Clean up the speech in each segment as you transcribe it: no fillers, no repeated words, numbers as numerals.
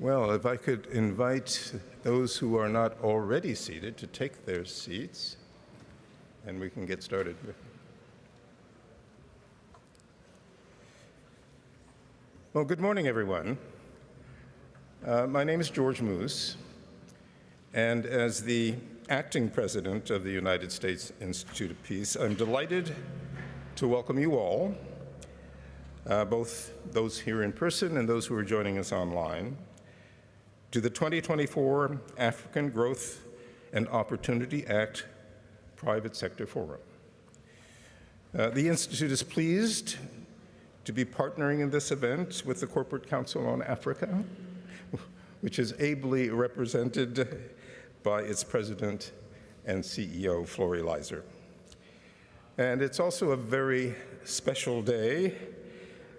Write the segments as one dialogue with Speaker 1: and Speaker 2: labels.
Speaker 1: Well, if I could invite those who are not already seated to take their seats, and we can get started. Well, good morning, everyone. My name is George Moose, and as the acting president of the United States Institute of Peace, I'm delighted to welcome you all, both those here in person and those who are joining us online, to the 2024 African Growth and Opportunity Act Private Sector Forum. The Institute is pleased to be partnering in this event with the Corporate Council on Africa, which is ably represented by its president and CEO, Flory Leiser. And it's also a very special day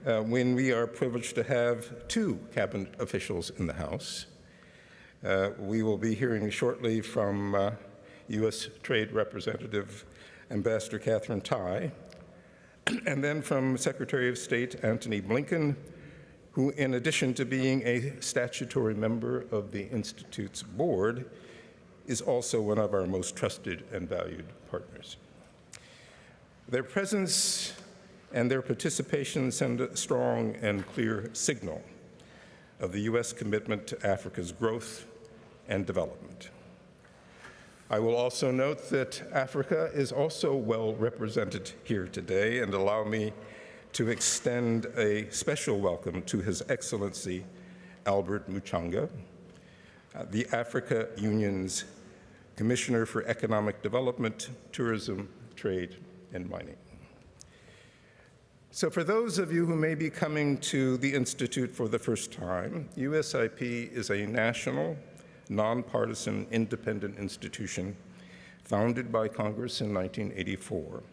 Speaker 1: when we are privileged to have two cabinet officials in the House. We will be hearing shortly from U.S. Trade Representative Ambassador Catherine Tai, and then from Secretary of State Antony Blinken, who, in addition to being a statutory member of the Institute's board, is also one of our most trusted and valued partners. Their presence and their participation send a strong and clear signal of the U.S. commitment to Africa's growth and development. I will also note that Africa is also well represented here today, and allow me to extend a special welcome to His Excellency Albert Muchanga, the Africa Union's Commissioner for Economic Development, Tourism, Trade, and Mining. So for those of you who may be coming to the Institute for the first time, USIP is a national, nonpartisan, independent institution founded by Congress in 1984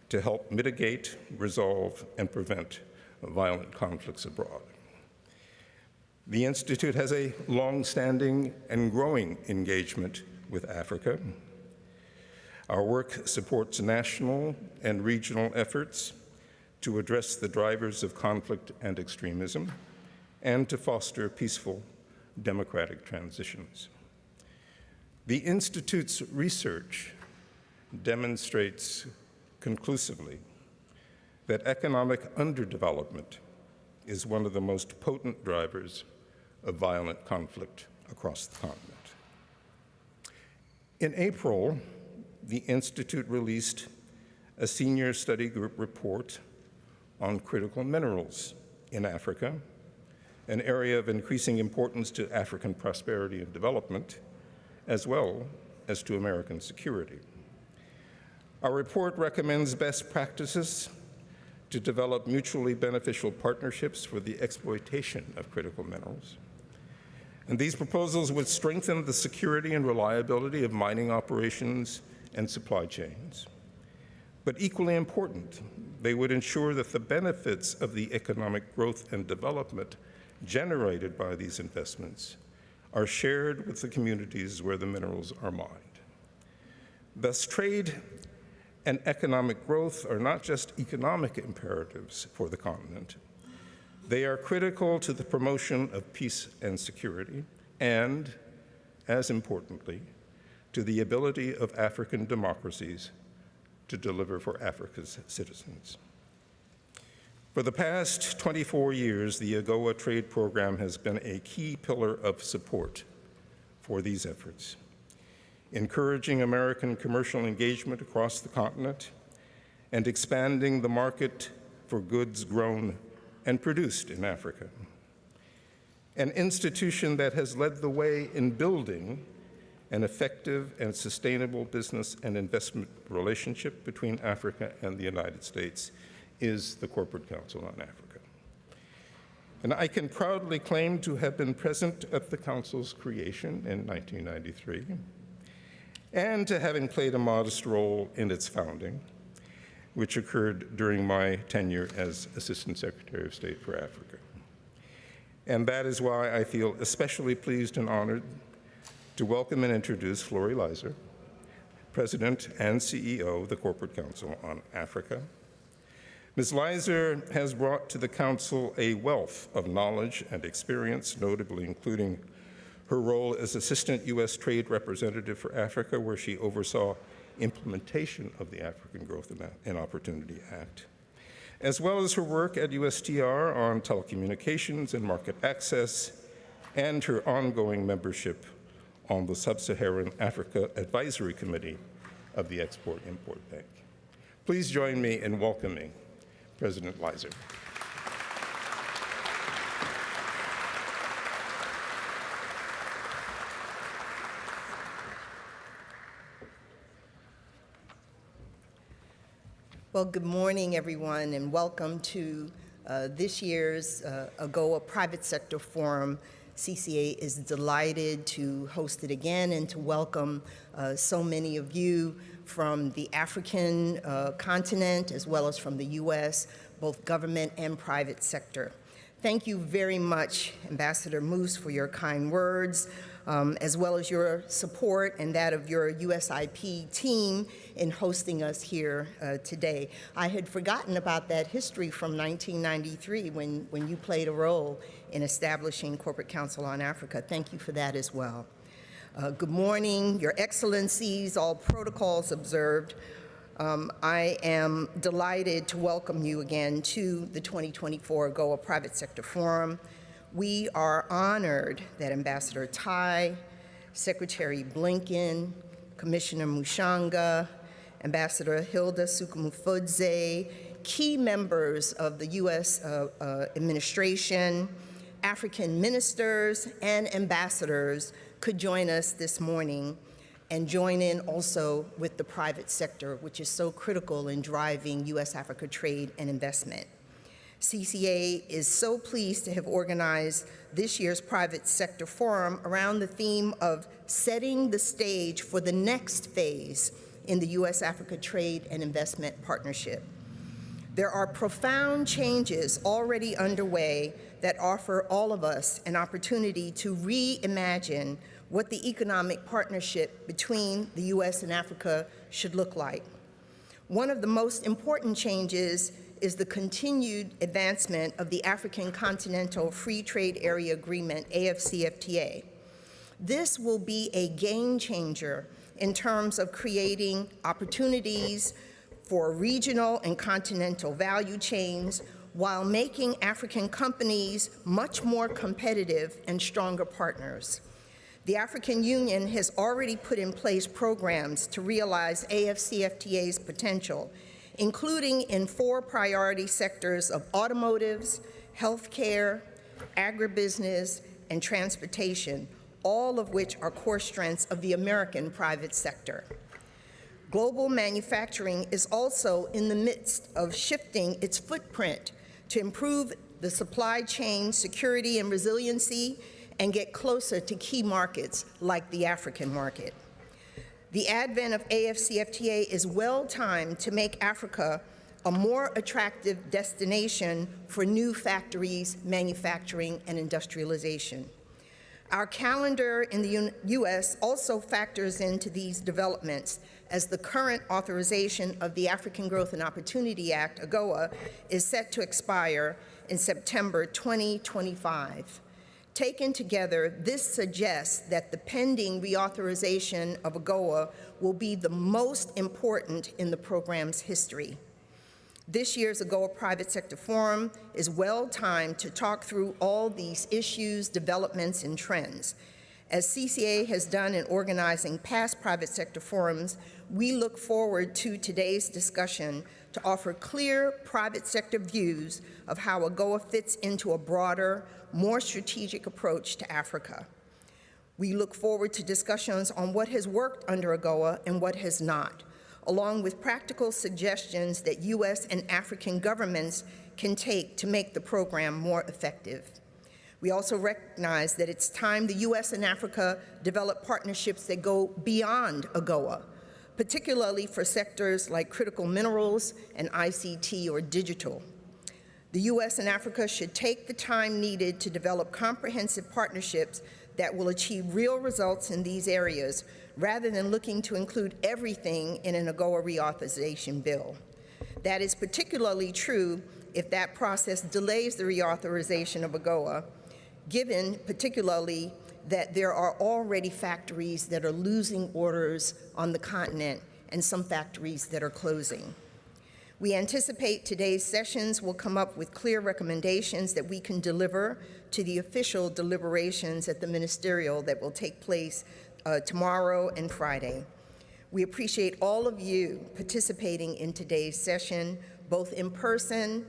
Speaker 1: to help mitigate, resolve, and prevent violent conflicts abroad. The Institute has a long-standing and growing engagement with Africa. Our work supports national and regional efforts to address the drivers of conflict and extremism, and to foster peaceful democratic transitions. The Institute's research demonstrates conclusively that economic underdevelopment is one of the most potent drivers of violent conflict across the continent. In April, the Institute released a senior study group report on critical minerals in Africa, an area of increasing importance to African prosperity and development, as well as to American security. Our report recommends best practices to develop mutually beneficial partnerships for the exploitation of critical minerals. And these proposals would strengthen the security and reliability of mining operations and supply chains. But equally important, they would ensure that the benefits of the economic growth and development generated by these investments are shared with the communities where the minerals are mined. Thus, trade and economic growth are not just economic imperatives for the continent. They are critical to the promotion of peace and security, and, as importantly, to the ability of African democracies to deliver for Africa's citizens. For the past 24 years, the AGOA trade program has been a key pillar of support for these efforts, encouraging American commercial engagement across the continent and expanding the market for goods grown and produced in Africa. An institution that has led the way in building an effective and sustainable business and investment relationship between Africa and the United States is the Corporate Council on Africa. And I can proudly claim to have been present at the Council's creation in 1993, and to having played a modest role in its founding, which occurred during my tenure as Assistant Secretary of State for Africa. And that is why I feel especially pleased and honored to welcome and introduce Flory Leiser, President and CEO of the Corporate Council on Africa. Ms. Leiser has brought to the Council a wealth of knowledge and experience, notably including her role as Assistant U.S. Trade Representative for Africa, where she oversaw implementation of the African Growth and Opportunity Act, as well as her work at USTR on telecommunications and market access, and her ongoing membership on the Sub-Saharan Africa Advisory Committee of the Export-Import Bank. Please join me in welcoming President Leiser.
Speaker 2: Well, good morning, everyone, and welcome to this year's AGOA Private Sector Forum. CCA is delighted to host it again and to welcome so many of you from the African continent as well as from the U.S., both government and private sector. Thank you very much, Ambassador Moose, for your kind words, as well as your support and that of your USIP team in hosting us here today. I had forgotten about that history from 1993 when you played a role in establishing Corporate Council on Africa. Thank you for that as well. Good morning, Your Excellencies, all protocols observed. I am delighted to welcome you again to the 2024 AGOA Private Sector Forum. We are honored that Ambassador Tai, Secretary Blinken, Commissioner Mushanga, Ambassador Hilda Sukumufudze, key members of the U.S. administration, African ministers, and ambassadors could join us this morning and join in also with the private sector, which is so critical in driving U.S.-Africa trade and investment. CCA is so pleased to have organized this year's Private Sector Forum around the theme of setting the stage for the next phase in the U.S.-Africa trade and investment partnership. There are profound changes already underway that offer all of us an opportunity to reimagine what the economic partnership between the U.S. and Africa should look like. One of the most important changes is the continued advancement of the African Continental Free Trade Area Agreement, AfCFTA. This will be a game changer in terms of creating opportunities for regional and continental value chains while making African companies much more competitive and stronger partners. The African Union has already put in place programs to realize AfCFTA's potential, including in 4 priority sectors of automotives, healthcare, agribusiness, and transportation, all of which are core strengths of the American private sector. Global manufacturing is also in the midst of shifting its footprint to improve the supply chain security and resiliency and get closer to key markets like the African market. The advent of AfCFTA is well-timed to make Africa a more attractive destination for new factories, manufacturing, and industrialization. Our calendar in the U.S. also factors into these developments, as the current authorization of the African Growth and Opportunity Act, AGOA, is set to expire in September 2025. Taken together, this suggests that the pending reauthorization of AGOA will be the most important in the program's history. This year's AGOA Private Sector Forum is well-timed to talk through all these issues, developments, and trends. As CCA has done in organizing past private sector forums, we look forward to today's discussion to offer clear private sector views of how AGOA fits into a broader, more strategic approach to Africa. We look forward to discussions on what has worked under AGOA and what has not, along with practical suggestions that U.S. and African governments can take to make the program more effective. We also recognize that it's time the U.S. and Africa develop partnerships that go beyond AGOA, particularly for sectors like critical minerals and ICT or digital. The U.S. and Africa should take the time needed to develop comprehensive partnerships that will achieve real results in these areas, rather than looking to include everything in an AGOA reauthorization bill. That is particularly true if that process delays the reauthorization of AGOA, given particularly that there are already factories that are losing orders on the continent and some factories that are closing. We anticipate today's sessions will come up with clear recommendations that we can deliver to the official deliberations at the ministerial that will take place tomorrow and Friday. We appreciate all of you participating in today's session, both in person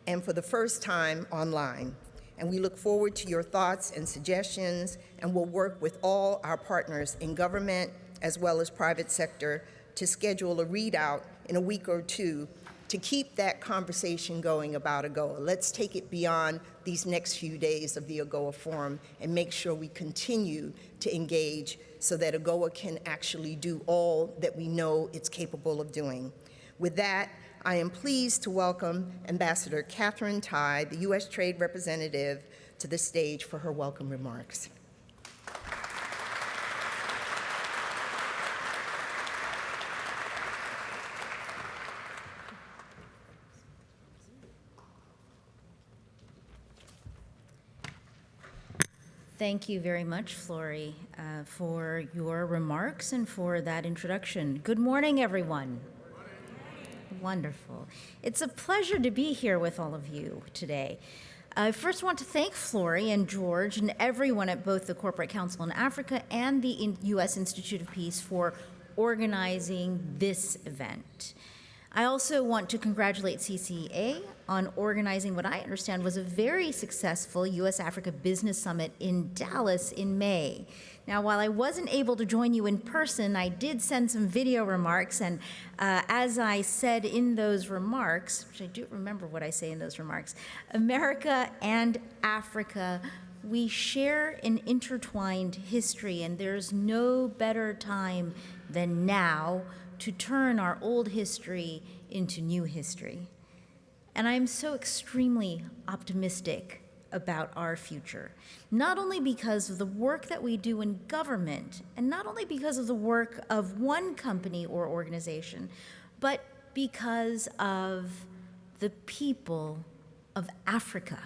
Speaker 2: and for the first time online. And we look forward to your thoughts and suggestions, and we'll work with all our partners in government as well as private sector to schedule a readout in a week or two to keep that conversation going about AGOA. Let's take it beyond these next few days of the AGOA Forum and make sure we continue to engage so that AGOA can actually do all that we know it's capable of doing. With that, I am pleased to welcome Ambassador Catherine Tai, the U.S. Trade Representative, to the stage for her welcome remarks.
Speaker 3: Thank you very much, Flory, for your remarks and for that introduction. Good morning, everyone. Wonderful. It's a pleasure to be here with all of you today. I first want to thank Flory and George and everyone at both the Corporate Council in Africa and the U.S. Institute of Peace for organizing this event. I also want to congratulate CCA on organizing what I understand was a very successful U.S.-Africa Business Summit in Dallas in May. Now, while I wasn't able to join you in person, I did send some video remarks, and as I said in those remarks, which I do remember what I say in those remarks, America and Africa, we share an intertwined history, and there's no better time than now to turn our old history into new history. And I'm so extremely optimistic about our future, not only because of the work that we do in government, and not only because of the work of one company or organization, but because of the people of Africa.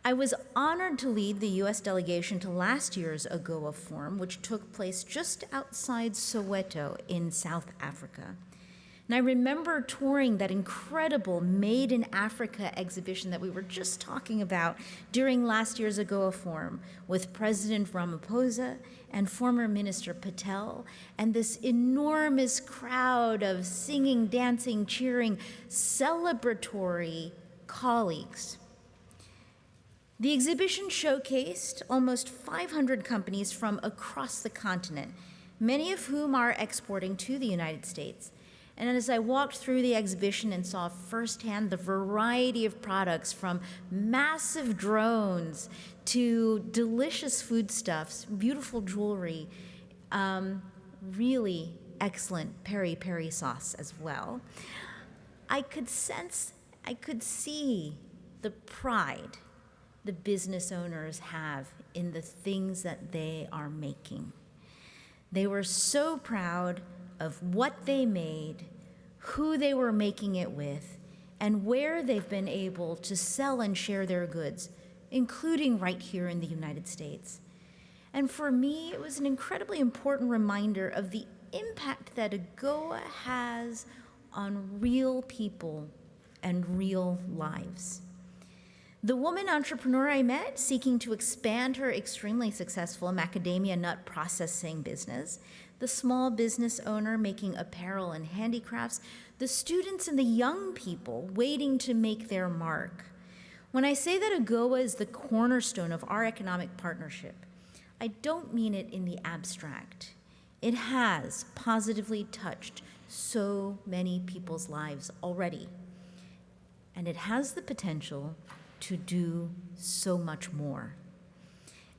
Speaker 3: I was honored to lead the U.S. delegation to last year's AGOA Forum, which took place just outside Soweto in South Africa. And I remember touring that incredible Made in Africa exhibition that we were just talking about during last year's AGOA Forum with President Ramaphosa and former Minister Patel, and this enormous crowd of singing, dancing, cheering, celebratory colleagues. The exhibition showcased almost 500 companies from across the continent, many of whom are exporting to the United States. And as I walked through the exhibition and saw firsthand the variety of products from massive drones to delicious foodstuffs, beautiful jewelry, really excellent peri-peri sauce as well, I could see the pride the business owners have in the things that they are making. They were so proud of what they made, who they were making it with, and where they've been able to sell and share their goods, including right here in the United States. And for me, it was an incredibly important reminder of the impact that AGOA has on real people and real lives. The woman entrepreneur I met seeking to expand her extremely successful macadamia nut processing business, the small business owner making apparel and handicrafts, the students and the young people waiting to make their mark. When I say that AGOA is the cornerstone of our economic partnership, I don't mean it in the abstract. It has positively touched so many people's lives already, and it has the potential to do so much more,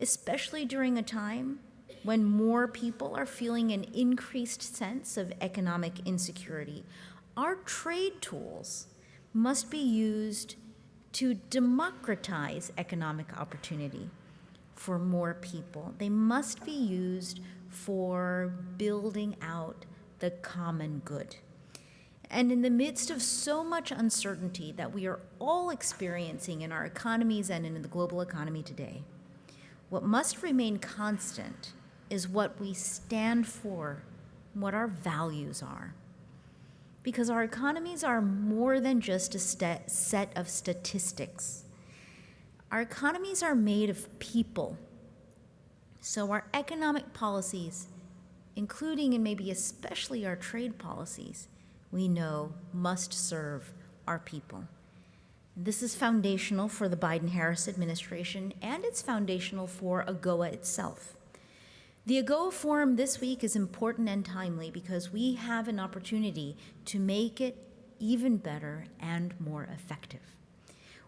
Speaker 3: especially during a time when more people are feeling an increased sense of economic insecurity. Our trade tools must be used to democratize economic opportunity for more people. They must be used for building out the common good. And in the midst of so much uncertainty that we are all experiencing in our economies and in the global economy today, what must remain constant is what we stand for, what our values are. Because our economies are more than just a set of statistics. Our economies are made of people. So our economic policies, including and maybe especially our trade policies, we know must serve our people. This is foundational for the Biden-Harris administration, and it's foundational for AGOA itself. The AGOA Forum this week is important and timely because we have an opportunity to make it even better and more effective.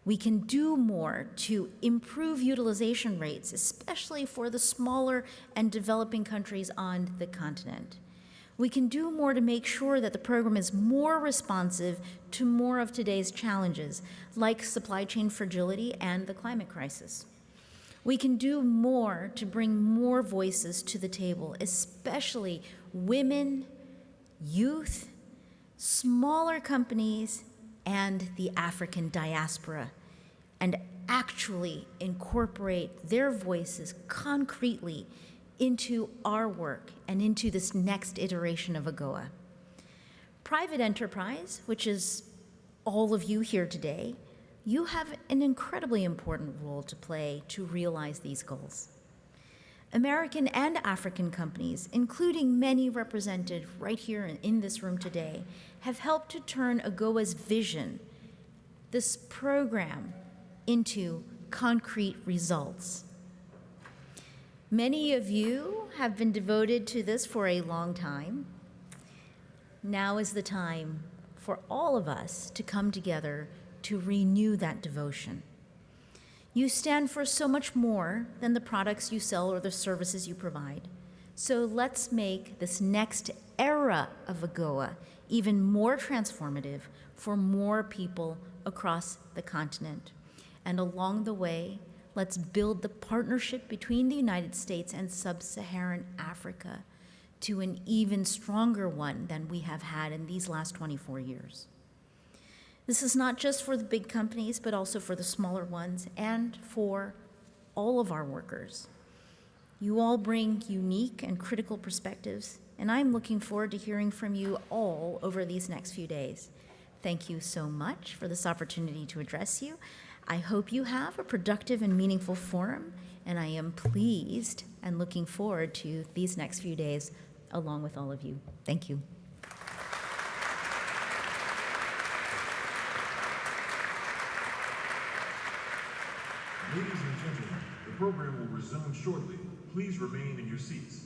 Speaker 3: We can do more to improve utilization rates, especially for the smaller and developing countries on the continent. We can do more to make sure that the program is more responsive to more of today's challenges, like supply chain fragility and the climate crisis. We can do more to bring more voices to the table, especially women, youth, smaller companies, and the African diaspora, and actually incorporate their voices concretely into our work and into this next iteration of AGOA. Private enterprise, which is all of you here today, you have an incredibly important role to play to realize these goals. American and African companies, including many represented right here in this room today, have helped to turn AGOA's vision, this program, into concrete results. Many of you have been devoted to this for a long time. Now is the time for all of us to come together to renew that devotion. You stand for so much more than the products you sell or the services you provide. So let's make this next era of AGOA even more transformative for more people across the continent. And along the way, let's build the partnership between the United States and sub-Saharan Africa to an even stronger one than we have had in these last 24 years. This is not just for the big companies, but also for the smaller ones and for all of our workers. You all bring unique and critical perspectives, and I'm looking forward to hearing from you all over these next few days. Thank you so much for this opportunity to address you. I hope you have a productive and meaningful forum, and I am pleased and looking forward to these next few days along with all of you. Thank you.
Speaker 4: Ladies and gentlemen, the program will resume shortly. Please remain in your seats.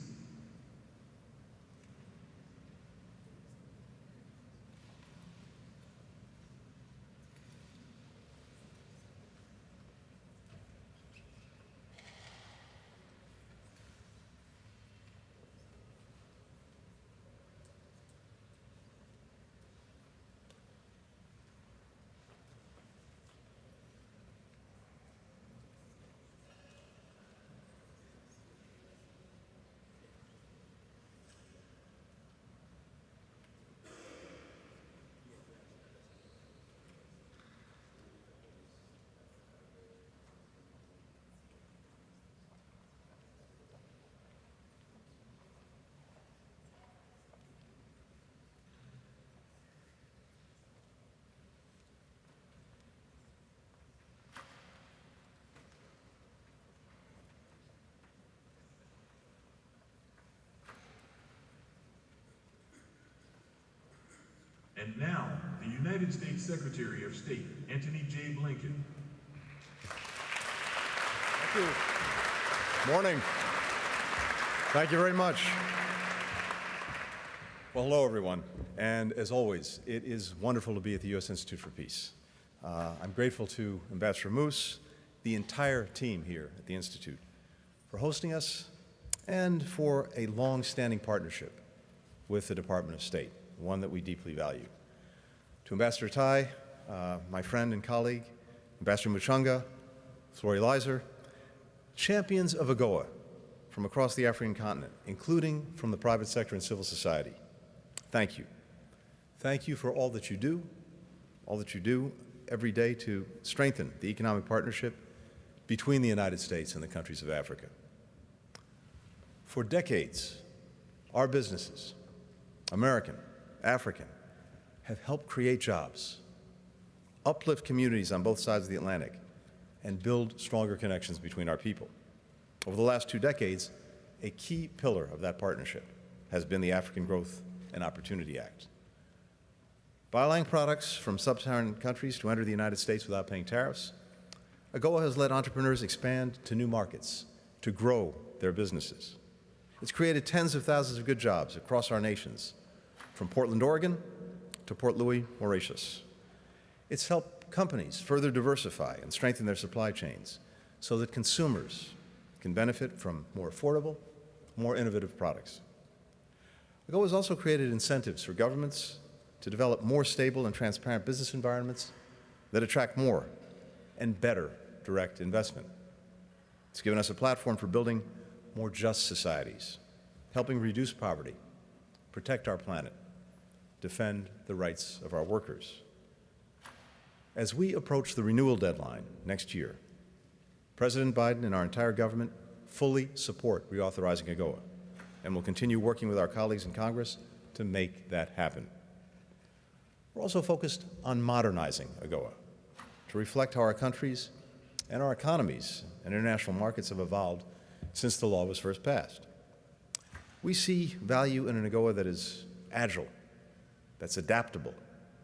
Speaker 4: And now, the United States Secretary of State, Antony J. Blinken.
Speaker 5: Thank you. Morning. Thank you very much. Well, hello, everyone. And as always, it is wonderful to be at the U.S. Institute for Peace. I'm grateful to Ambassador Moose, the entire team here at the Institute, for hosting us and for a long-standing partnership with the Department of State, one that we deeply value. To Ambassador Tai, my friend and colleague, Ambassador Muchanga, Flori Leiser, champions of AGOA from across the African continent, including from the private sector and civil society, thank you. Thank you for all that you do every day to strengthen the economic partnership between the United States and the countries of Africa. For decades, our businesses, American, African, have helped create jobs, uplift communities on both sides of the Atlantic, and build stronger connections between our people. Over the last 2 decades, a key pillar of that partnership has been the African Growth and Opportunity Act. By allowing products from sub-Saharan countries to enter the United States without paying tariffs, AGOA has let entrepreneurs expand to new markets, to grow their businesses. It's created tens of thousands of good jobs across our nations, from Portland, Oregon, to Port Louis, Mauritius. It's helped companies further diversify and strengthen their supply chains so that consumers can benefit from more affordable, more innovative products. AGOA has also created incentives for governments to develop more stable and transparent business environments that attract more and better direct investment. It's given us a platform for building more just societies, helping reduce poverty, protect our planet, defend the rights of our workers. As we approach the renewal deadline next year, President Biden and our entire government fully support reauthorizing AGOA and will continue working with our colleagues in Congress to make that happen. We're also focused on modernizing AGOA to reflect how our countries and our economies and international markets have evolved since the law was first passed. We see value in an AGOA that is agile, that's adaptable,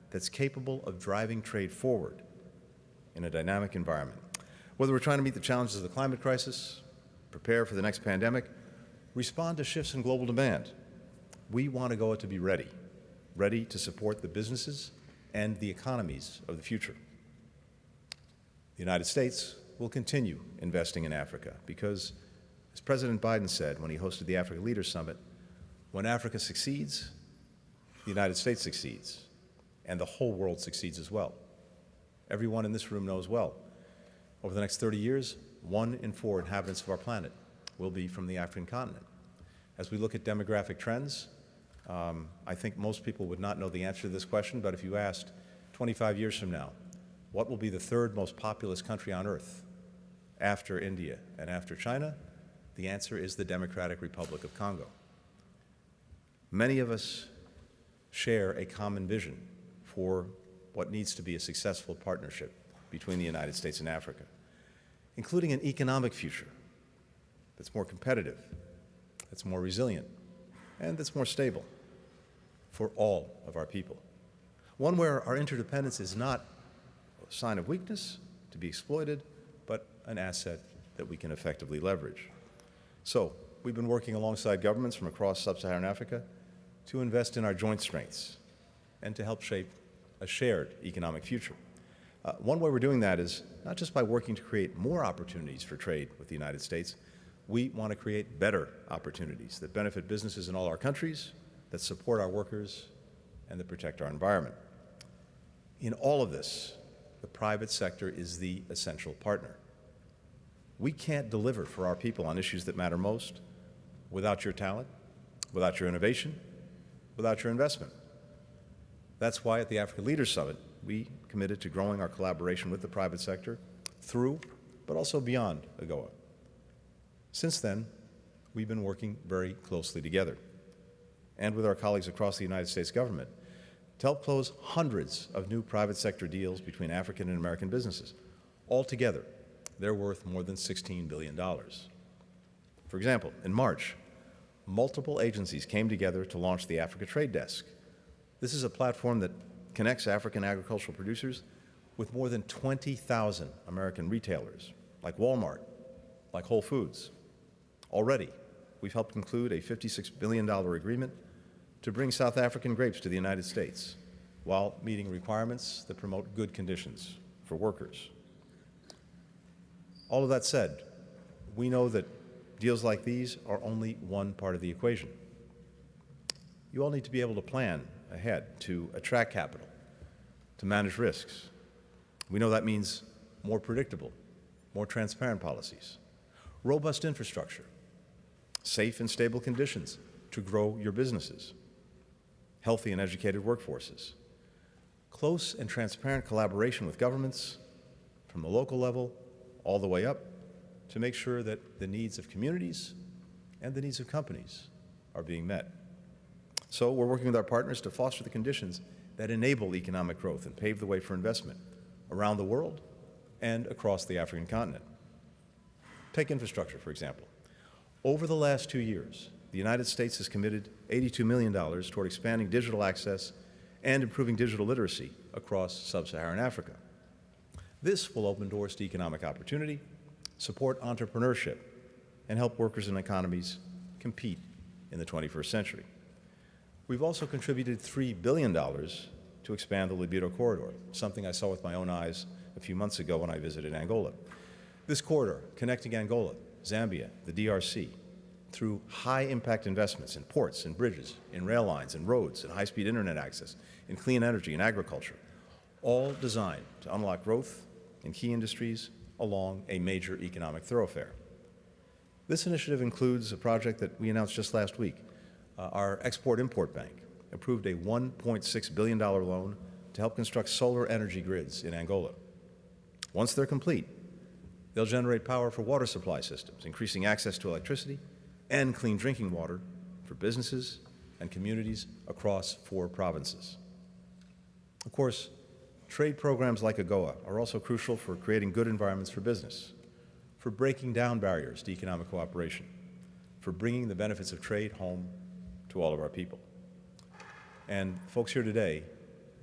Speaker 5: that's capable of driving trade forward in a dynamic environment. Whether we're trying to meet the challenges of the climate crisis, prepare for the next pandemic, respond to shifts in global demand, we want AGOA to be ready to support the businesses and the economies of the future. The United States will continue investing in Africa because, as President Biden said when he hosted the Africa Leaders Summit, when Africa succeeds, the United States succeeds, and the whole world succeeds as well. Everyone in this room knows well, over the next 30 years, 1 in 4 inhabitants of our planet will be from the African continent. As we look at demographic trends, I think most people would not know the answer to this question, but if you asked 25 years from now, what will be the 3rd most populous country on earth after India and after China? The answer is the Democratic Republic of Congo. Many of us share a common vision for what needs to be a successful partnership between the United States and Africa, including an economic future that's more competitive, that's more resilient, and that's more stable for all of our people. One where our interdependence is not a sign of weakness to be exploited, but an asset that we can effectively leverage. So, we've been working alongside governments from across sub-Saharan Africa to invest in our joint strengths and to help shape a shared economic future. One way we're doing that is not just by working to create more opportunities for trade with the United States. We want to create better opportunities that benefit businesses in all our countries, that support our workers, and that protect our environment. In all of this, the private sector is the essential partner. We can't deliver for our people on issues that matter most without your talent, without your innovation, without your investment. That's why at the Africa Leaders Summit, we committed to growing our collaboration with the private sector through, but also beyond AGOA. Since then, we've been working very closely together and with our colleagues across the United States government to help close hundreds of new private sector deals between African and American businesses. Altogether, they're worth more than $16 billion. For example, in March, multiple agencies came together to launch the Africa Trade Desk. This is a platform that connects African agricultural producers with more than 20,000 American retailers, like Walmart, like Whole Foods. Already, we've helped conclude a $56 billion agreement to bring South African grapes to the United States while meeting requirements that promote good conditions for workers. All of that said, we know that deals like these are only one part of the equation. You all need to be able to plan ahead to attract capital, to manage risks. We know that means more predictable, more transparent policies, robust infrastructure, safe and stable conditions to grow your businesses. healthy and educated workforces, close and transparent collaboration with governments from the local level all the way up to make sure that the needs of communities and the needs of companies are being met. So we're working with our partners to foster the conditions that enable economic growth and pave the way for investment around the world and across the African continent. Take infrastructure, for example. Over the last 2 years, the United States has committed $82 million toward expanding digital access and improving digital literacy across sub-Saharan Africa. This will open doors to economic opportunity, support entrepreneurship, and help workers and economies compete in the 21st century. We've also contributed $3 billion to expand the Libido corridor, something I saw with my own eyes a few months ago when I visited Angola. This corridor, connecting Angola, Zambia, the DRC, through high-impact investments in ports and bridges, in rail lines and roads, and high-speed internet access, in clean energy and agriculture, all designed to unlock growth in key industries along a major economic thoroughfare. This initiative includes a project that we announced just last week. Our Export-Import Bank approved a $1.6 billion loan to help construct solar energy grids in Angola. Once they're complete, they'll generate power for water supply systems, increasing access to electricity and clean drinking water for businesses and communities across 4 provinces. Of course, trade programs like AGOA are also crucial for creating good environments for business, for breaking down barriers to economic cooperation, for bringing the benefits of trade home to all of our people. And folks here today,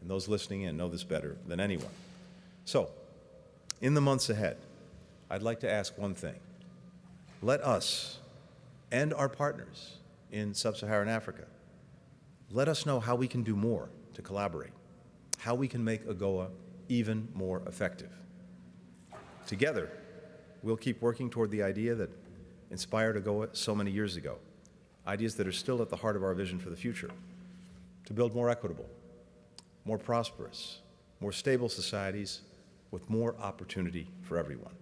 Speaker 5: and those listening in, know this better than anyone. So, in the months ahead, I'd like to ask one thing. Let us and our partners in sub-Saharan Africa, let us know how we can do more to collaborate, how we can make AGOA even more effective. Together, we'll keep working toward the idea that inspired AGOA so many years ago, ideas that are still at the heart of our vision for the future, to build more equitable, more prosperous, more stable societies with more opportunity for everyone.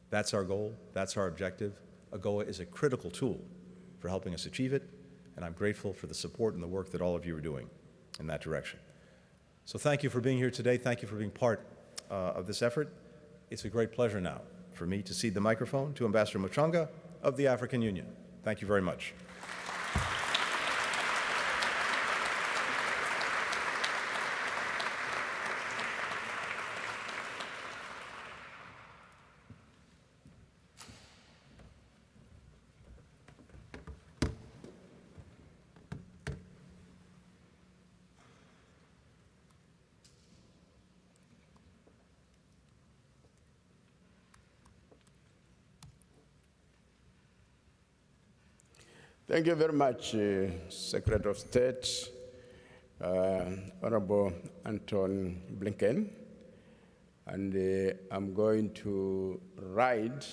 Speaker 5: That's our goal, that's our objective. AGOA is a critical tool for helping us achieve it, and I'm grateful for the support and the work that all of you are doing in that direction. So thank you for being here today. Thank you for being part of this effort. It's a great pleasure now for me to cede the microphone to Ambassador Muchanga of the African Union. Thank you very much.
Speaker 6: Thank you very much, Secretary of State, Honorable Anton Blinken. And I'm going to ride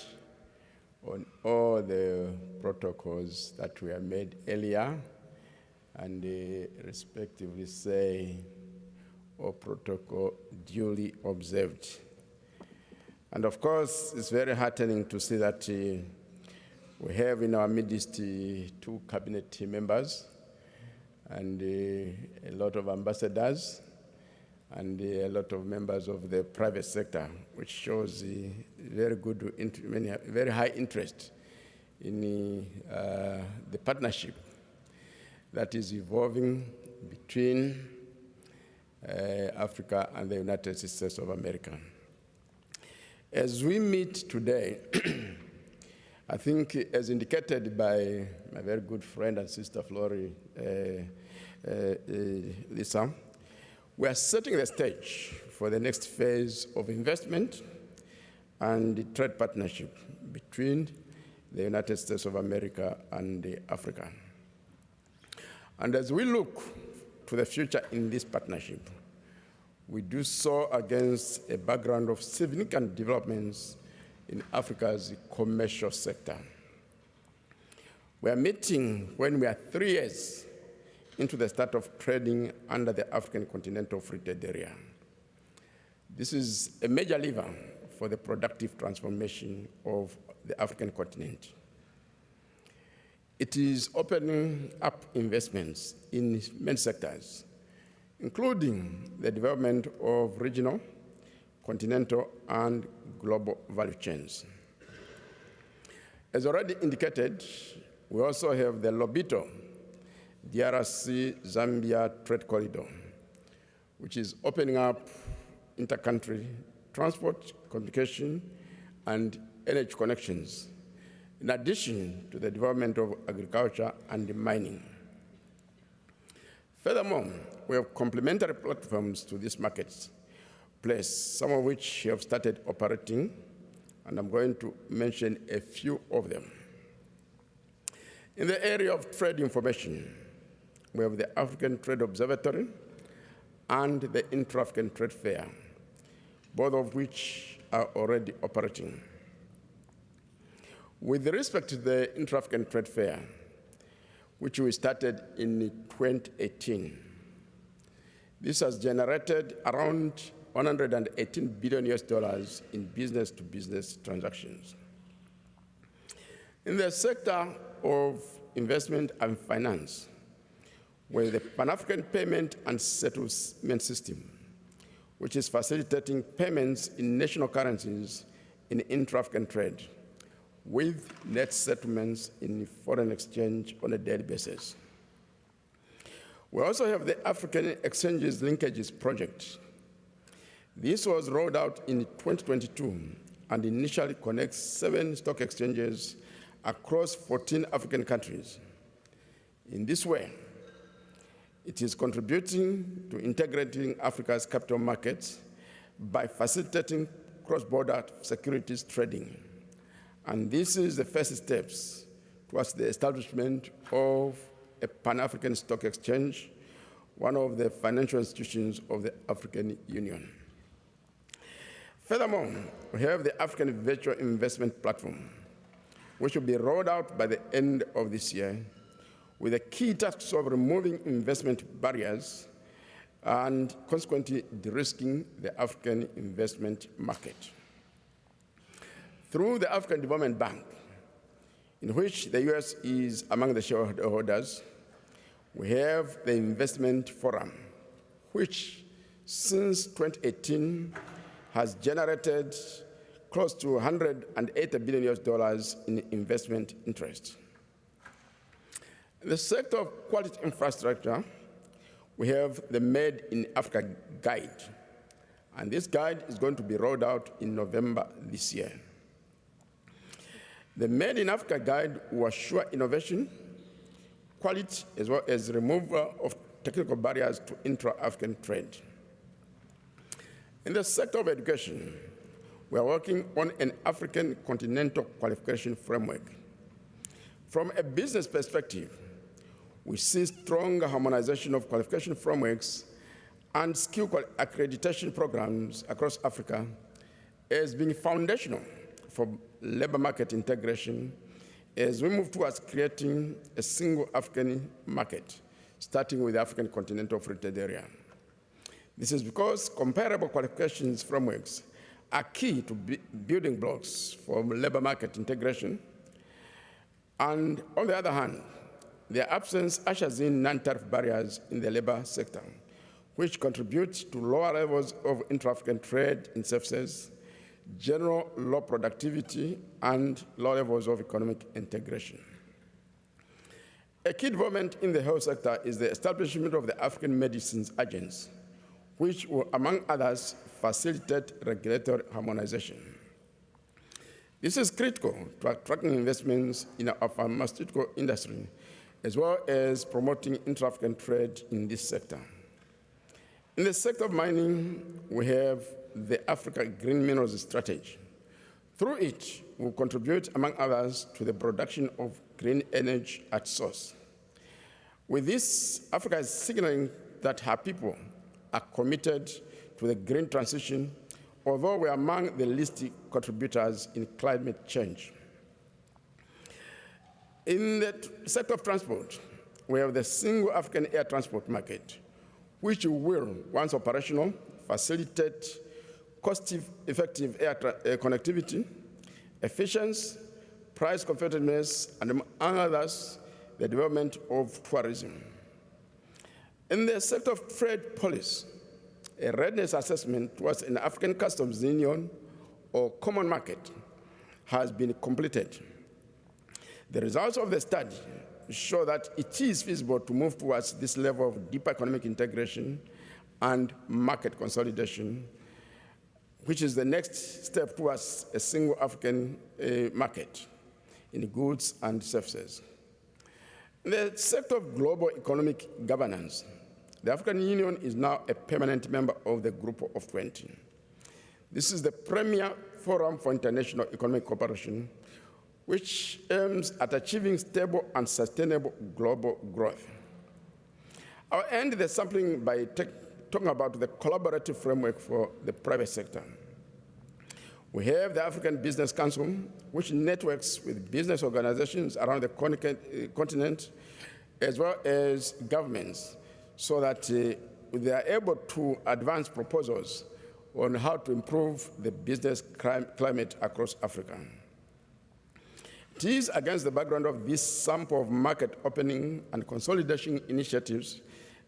Speaker 6: on all the protocols that were made earlier and respectively say, all protocol duly observed. And of course, it's very heartening to see that we have in our midst 2 cabinet members and a lot of ambassadors and a lot of members of the private sector, which shows very good, very high interest in the partnership that is evolving between Africa and the United States of America. As we meet today, I think, as indicated by my very good friend and sister, Flori, Lisa, we are setting the stage for the next phase of investment and trade partnership between the United States of America and Africa. And as we look to the future in this partnership, we do so against a background of significant developments in Africa's commercial sector. We are meeting when we are 3 years into the start of trading under the African Continental Free Trade Area. This is a major lever for the productive transformation of the African continent. It is opening up investments in many sectors, including the development of regional, continental, and global value chains. As already indicated, we also have the Lobito DRC-Zambia Trade Corridor, which is opening up inter-country transport, communication, and energy connections, in addition to the development of agriculture and mining. Furthermore, we have complementary platforms to these markets, some of which have started operating, and I'm going to mention a few of them. In the area of trade information, we have the African Trade Observatory and the Intra-African Trade Fair, both of which are already operating. With respect to the Intra-African Trade Fair, which we started in 2018, this has generated around $118 billion in business-to-business transactions. In the sector of investment and finance, with the Pan-African Payment and Settlement System, which is facilitating payments in national currencies in intra-African trade, with net settlements in foreign exchange on a daily basis. We also have the African Exchanges Linkages Project. This was rolled out in 2022 and initially connects 7 stock exchanges across 14 African countries. In this way, it is contributing to integrating Africa's capital markets by facilitating cross-border securities trading. And this is the first steps towards the establishment of a Pan-African Stock Exchange, one of the financial institutions of the African Union. Furthermore, we have the African Virtual Investment Platform, which will be rolled out by the end of this year, with the key tasks of removing investment barriers and consequently de-risking the African investment market. Through the African Development Bank, in which the US is among the shareholders, we have the Investment Forum, which since 2018 has generated close to $180 billion in investment interest. In the sector of quality infrastructure, we have the Made in Africa Guide, and this guide is going to be rolled out in November this year. The Made in Africa Guide will assure innovation, quality, as well as removal of technical barriers to intra-African trade. In the sector of education, we are working on an African Continental qualification framework. From a business perspective, we see stronger harmonization of qualification frameworks and skill accreditation programs across Africa as being foundational for labor market integration as we move towards creating a single African market, starting with the African Continental Free Trade Area. This is because comparable qualifications frameworks are key to building blocks for labor market integration. And on the other hand, their absence ushers in non-tariff barriers in the labor sector, which contributes to lower levels of intra-African trade in services, general low productivity, and low levels of economic integration. A key development in the health sector is the establishment of the African Medicines Agency, which will, among others, facilitate regulatory harmonization. This is critical to attracting investments in our pharmaceutical industry, as well as promoting intra-African trade in this sector. In the sector of mining, we have the Africa Green Minerals Strategy. Through it, we will contribute, among others, to the production of green energy at source. With this, Africa is signaling that her people are committed to the green transition, although we are among the least contributors in climate change. In the sector of transport, we have the single African air transport market, which will, once operational, facilitate cost-effective air connectivity, efficiency, price competitiveness, and among others, the development of tourism. In the sector of trade policy, a readiness assessment towards an African customs union or common market has been completed. The results of the study show that it is feasible to move towards this level of deeper economic integration and market consolidation, which is the next step towards a single African market in goods and services. In the sector of global economic governance, the African Union is now a permanent member of the Group of 20. This is the premier forum for international economic cooperation, which aims at achieving stable and sustainable global growth. I'll end the sampling by talking about the collaborative framework for the private sector. We have the African Business Council, which networks with business organizations around the continent, as well as governments, so that they are able to advance proposals on how to improve the business climate across Africa. It is against the background of this sample of market opening and consolidation initiatives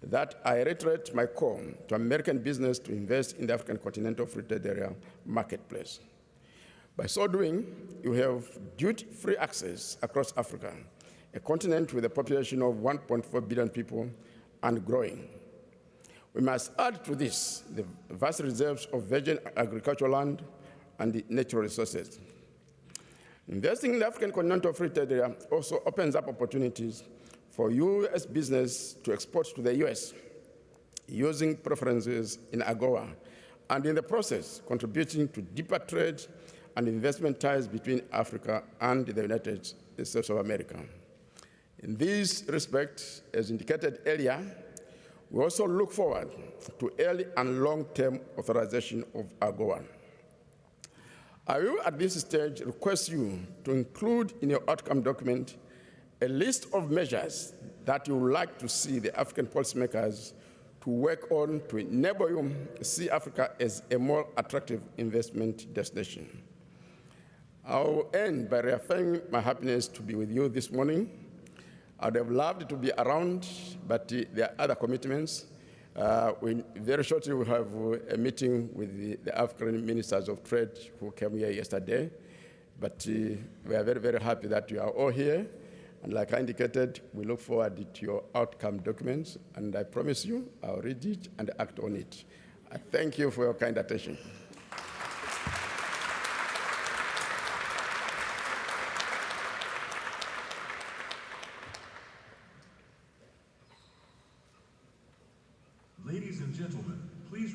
Speaker 6: that I reiterate my call to American business to invest in the African Continental Free Trade Area marketplace. By so doing, you have duty-free access across Africa, a continent with a population of 1.4 billion people and growing. We must add to this the vast reserves of virgin agricultural land and the natural resources. Investing in the African Continental Free Trade Area also opens up opportunities for U.S. business to export to the U.S. using preferences in AGOA, and in the process contributing to deeper trade and investment ties between Africa and the United States of America. In this respect, as indicated earlier, we also look forward to early and long-term authorization of AGOA. I will, at this stage, request you to include in your outcome document a list of measures that you would like to see the African policymakers to work on to enable you to see Africa as a more attractive investment destination. I'll end by reaffirming my happiness to be with you this morning. I would have loved to be around, but there are other commitments. Very shortly, we have a meeting with the African ministers of trade who came here yesterday. But we are very, very happy that you are all here. And like I indicated, we look forward to your outcome documents. And I promise you, I'll read it and act on it. I thank you for your kind attention.
Speaker 4: Ladies and gentlemen, please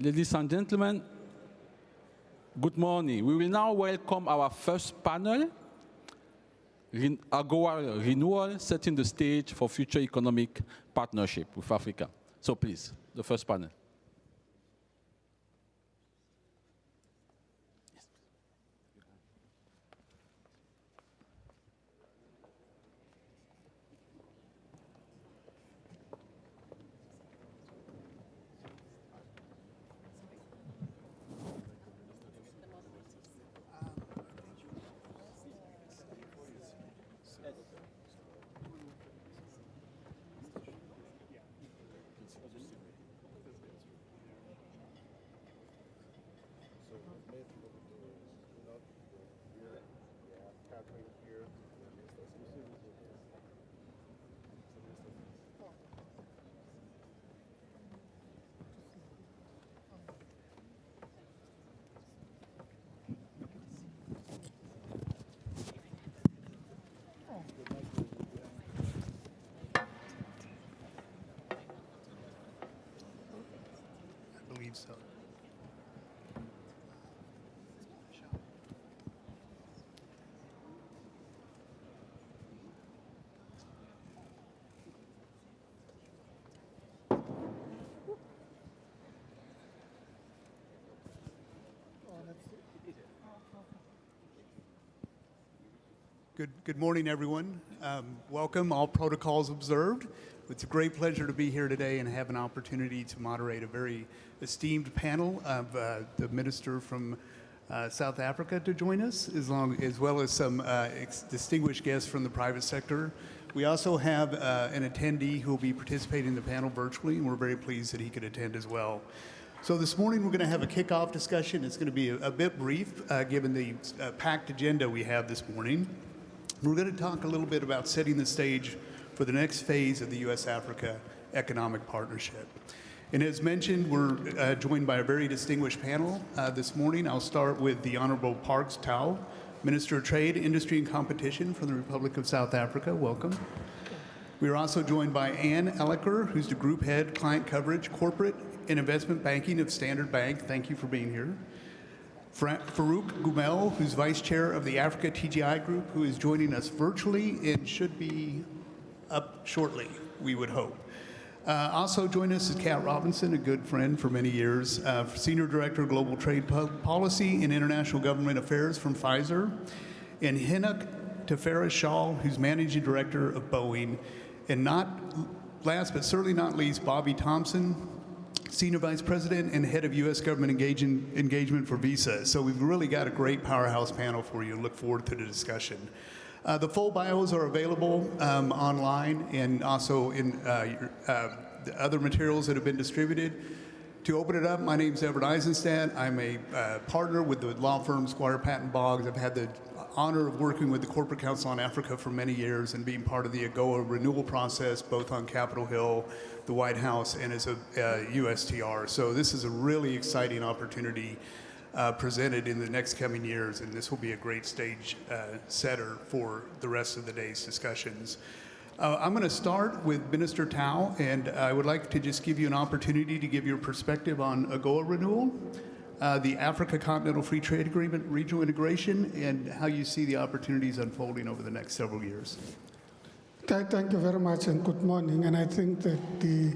Speaker 7: Ladies and gentlemen, good morning. We will now welcome our first panel, AGOA Renewal, setting the stage for future economic partnership with Africa. So please, the first panel.
Speaker 8: So. Good morning, everyone. Welcome, all protocols observed. It's a great pleasure to be here today and have an opportunity to moderate a very esteemed panel of the minister from South Africa to join us, as well as some distinguished guests from the private sector. We also have an attendee who will be participating in the panel virtually, and we're very pleased that he could attend as well. So this morning we're going to have a kickoff discussion. It's going to be a bit brief, given the packed agenda we have this morning. We're going to talk a little bit about setting the stage for the next phase of the U.S.-Africa economic partnership. And as mentioned, we're joined by a very distinguished panel this morning. I'll start with the Honorable Parks Tau, Minister of Trade, Industry and Competition from the Republic of South Africa. Welcome. We are also joined by Ann Elliker, who's the Group Head, Client Coverage, Corporate and Investment Banking of Standard Bank. Thank you for being here. Farouk Gumel, who's Vice Chair of the Africa TGI Group, who is joining us virtually and should be up shortly, we would hope. Also joining us is Kat Robinson, a good friend for many years, Senior Director of Global Trade Policy and International Government Affairs from Pfizer, and Hinnock Tefera Shaw, who's Managing Director of Boeing, and not last but certainly not least, Bobby Thompson, Senior Vice President and Head of U.S. Government Engagement for Visa. So we've really got a great powerhouse panel for you and look forward to the discussion. The full bios are available online and also in the other materials that have been distributed. To open it up, my name is Everett Eisenstadt. I'm a partner with the law firm Squire Patton Boggs. I've had the honor of working with the Corporate Council on Africa for many years and being part of the AGOA renewal process, both on Capitol Hill, the White House, and as a USTR. So this is a really exciting opportunity presented in the next coming years, and this will be a great stage setter for the rest of the day's discussions. I'm going to start with Minister Tau, and I would like to just give you an opportunity to give your perspective on AGOA renewal, the Africa Continental Free Trade Agreement, regional integration, and how you see the opportunities unfolding over the next several years.
Speaker 9: Thank you very much and good morning. And I think that the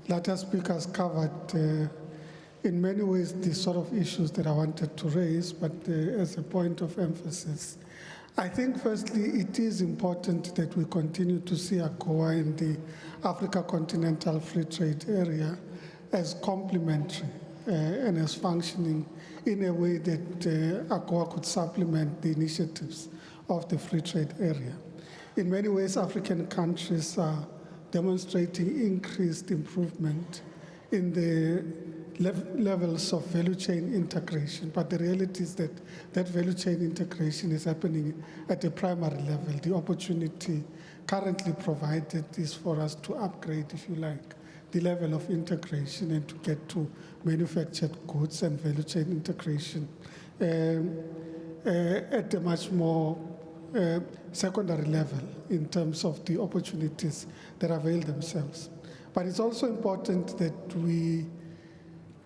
Speaker 9: latter speakers covered in many ways the sort of issues that I wanted to raise, but as a point of emphasis, I think firstly it is important that we continue to see AGOA in the Africa Continental Free Trade Area as complementary and as functioning in a way that AGOA could supplement the initiatives of the free trade area. In many ways, African countries are demonstrating increased improvement in the levels of value chain integration, but the reality is that that value chain integration is happening at a primary level. The opportunity currently provided is for us to upgrade, if you like, the level of integration and to get to manufactured goods and value chain integration at a much more secondary level in terms of the opportunities that avail themselves. But it's also important that we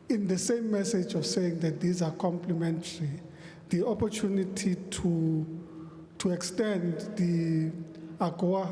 Speaker 9: in the same message of saying that these are complementary, the opportunity to extend the AGOA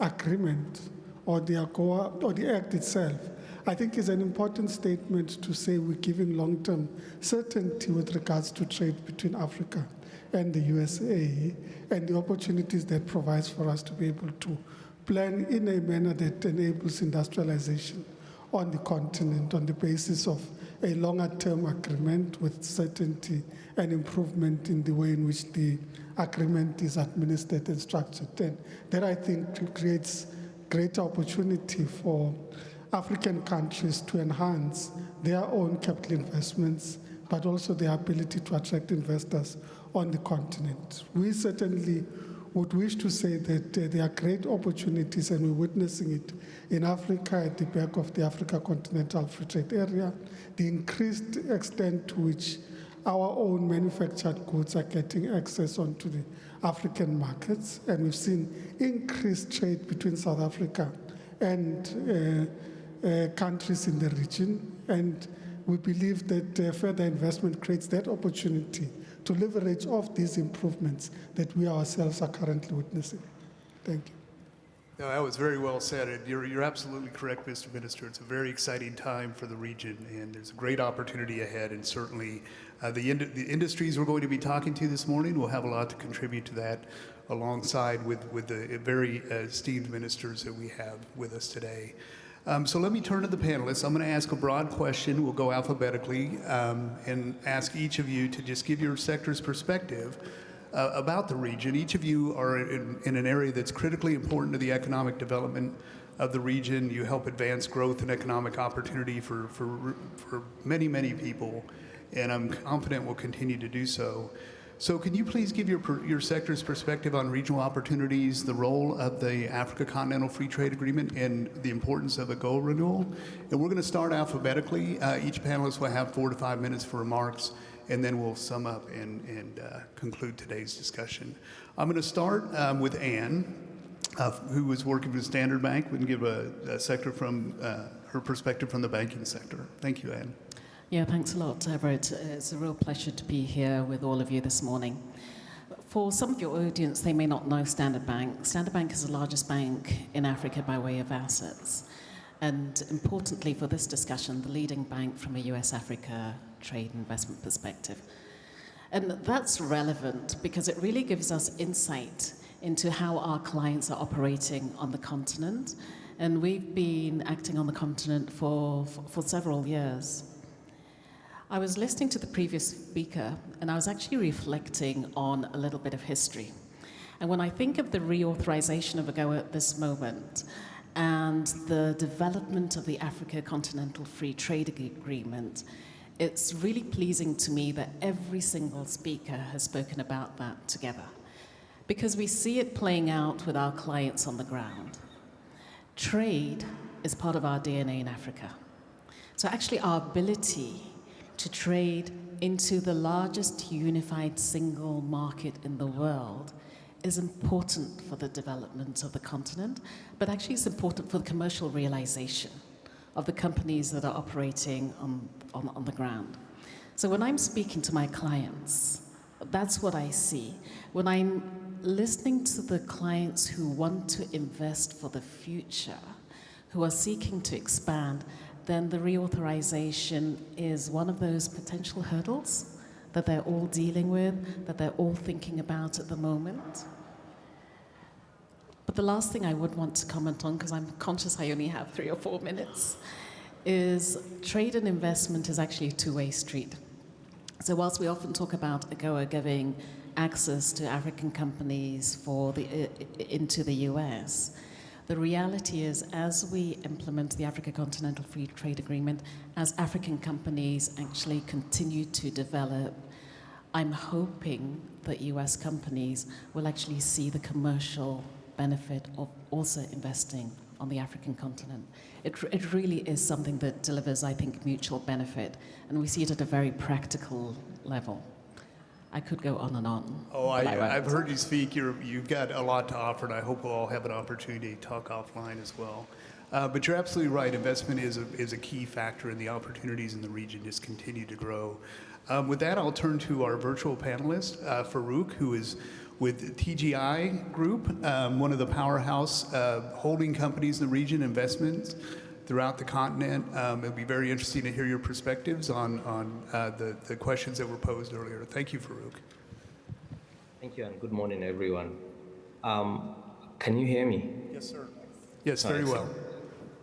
Speaker 9: agreement or the AGOA or the Act itself, I think is an important statement to say we're giving long-term certainty with regards to trade between Africa and the USA and the opportunities that provides for us to be able to plan in a manner that enables industrialization on the continent on the basis of a longer-term agreement with certainty and improvement in the way in which the agreement is administered and structured. And that, I think, creates greater opportunity for African countries to enhance their own capital investments, but also their ability to attract investors on the continent. We certainly would wish to say that there are great opportunities, and we're witnessing it in Africa at the back of the Africa Continental Free Trade Area, the increased extent to which our own manufactured goods are getting access onto the African markets, and we've seen increased trade between South Africa and countries in the region, and we believe that further investment creates that opportunity to leverage off these improvements that we ourselves are currently witnessing. Thank you.
Speaker 8: No, that was very well said. And you're absolutely correct, Mr. Minister. It's a very exciting time for the region, and there's a great opportunity ahead. And certainly, the industries we're going to be talking to this morning will have a lot to contribute to that, alongside with the very esteemed ministers that we have with us today. So let me turn to the panelists. I'm going to ask a broad question. We'll go alphabetically and ask each of you to just give your sector's perspective about the region. Each of you are in an area that's critically important to the economic development of the region. You help advance growth and economic opportunity for many, many people, and I'm confident will continue to do so. So can you please give your sector's perspective on regional opportunities, the role of the Africa Continental Free Trade Agreement, and the importance of AGOA renewal? And we're going to start alphabetically. Each panelist will have 4 to 5 minutes for remarks, and then we'll sum up and conclude today's discussion. I'm going to start with Anne, who was working with Standard Bank. We can give a sector from her perspective from the banking sector. Thank you, Anne.
Speaker 10: Yeah, thanks a lot, Everett. It's a real pleasure to be here with all of you this morning. For some of your audience, they may not know Standard Bank. Standard Bank is the largest bank in Africa by way of assets. And importantly for this discussion, the leading bank from a US-Africa trade investment perspective. And that's relevant because it really gives us insight into how our clients are operating on the continent. And we've been acting on the continent for several years. I was listening to the previous speaker, and I was actually reflecting on a little bit of history. And when I think of the reauthorization of AGOA at this moment and the development of the Africa Continental Free Trade Agreement, it's really pleasing to me that every single speaker has spoken about that together, because we see it playing out with our clients on the ground. Trade is part of our DNA in Africa. So actually our ability to trade into the largest unified single market in the world is important for the development of the continent, but actually it's important for the commercial realization of the companies that are operating on the ground. So when I'm speaking to my clients, that's what I see. When I'm listening to the clients who want to invest for the future, who are seeking to expand, then the reauthorization is one of those potential hurdles that they're all dealing with, that they're all thinking about at the moment. But the last thing I would want to comment on, because I'm conscious I only have 3 or 4 minutes, is trade and investment is actually a two-way street. So whilst we often talk about AGOA giving access to African companies into the US, the reality is, as we implement the Africa Continental Free Trade Agreement, as African companies actually continue to develop, I'm hoping that US companies will actually see the commercial benefit of also investing on the African continent. It really is something that delivers, I think, mutual benefit, and we see it at a very practical level. I could go on and on.
Speaker 8: Oh, I've heard you speak. You've got a lot to offer, and I hope we'll all have an opportunity to talk offline as well. But you're absolutely right. Investment is a key factor, and the opportunities in the region just continue to grow. With that, I'll turn to our virtual panelist, Farouk, who is with TGI Group, one of the powerhouse holding companies in the region, investments throughout the continent. It'll be very interesting to hear your perspectives on the questions that were posed earlier. Thank you, Farouk.
Speaker 11: Thank you, and good morning, everyone. Can you hear me?
Speaker 8: Yes, sir. Yes, very well.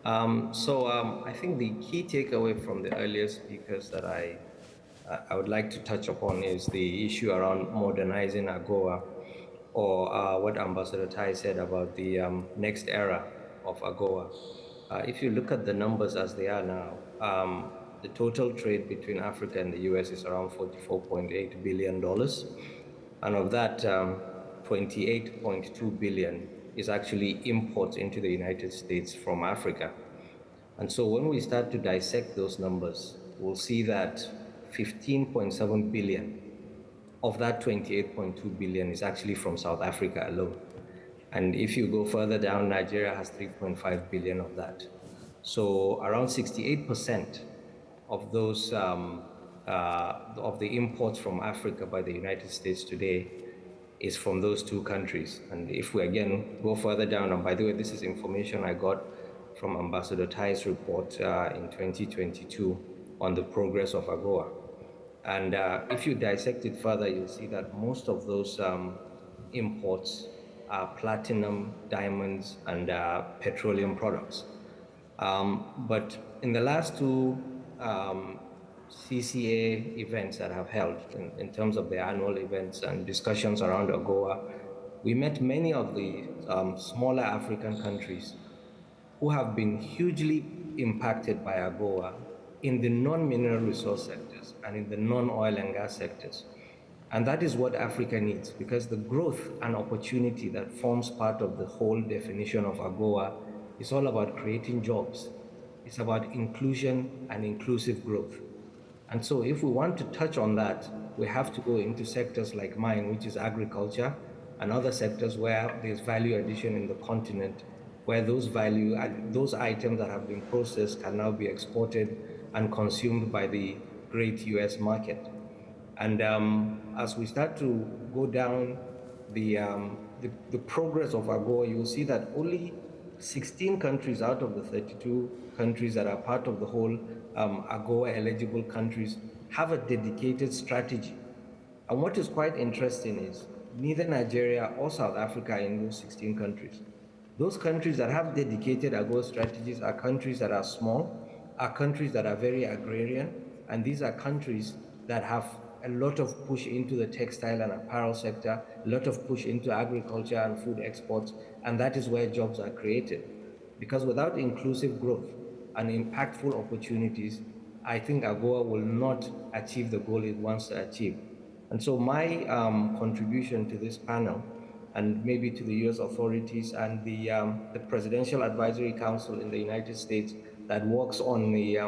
Speaker 11: I think the key takeaway from the earlier speakers that I would like to touch upon is the issue around modernizing AGOA, or what Ambassador Tai said about the next era of AGOA. If you look at the numbers as they are now, the total trade between Africa and the US is around $44.8 billion. And of that, 28.2 billion is actually imports into the United States from Africa. And so when we start to dissect those numbers, we'll see that 15.7 billion of that 28.2 billion is actually from South Africa alone. And if you go further down, Nigeria has 3.5 billion of that. So around 68% of those of the imports from Africa by the United States today is from those two countries. And if we again go further down, and by the way, this is information I got from Ambassador Tai's report in 2022 on the progress of AGOA. And if you dissect it further, you'll see that most of those imports are platinum, diamonds, and petroleum products. But in the last two CCA events that have held in terms of the annual events and discussions around AGOA, we met many of the smaller African countries who have been hugely impacted by AGOA in the non-mineral resource sectors and in the non-oil and gas sectors. And that is what Africa needs, because the growth and opportunity that forms part of the whole definition of AGOA is all about creating jobs. It's about inclusion and inclusive growth. And so if we want to touch on that, we have to go into sectors like mine, which is agriculture, and other sectors where there's value addition in the continent, where those items that have been processed can now be exported and consumed by the great US market. And as we start to go down the progress of AGOA, you'll see that only 16 countries out of the 32 countries that are part of the whole AGOA eligible countries have a dedicated strategy. And what is quite interesting is neither Nigeria or South Africa are in those 16 countries. Those countries that have dedicated AGOA strategies are countries that are small, are countries that are very agrarian, and these are countries that have a lot of push into the textile and apparel sector, a lot of push into agriculture and food exports, and that is where jobs are created. Because without inclusive growth and impactful opportunities, I think AGOA will not achieve the goal it wants to achieve. And so my contribution to this panel, and maybe to the US authorities and the Presidential Advisory Council in the United States that works on the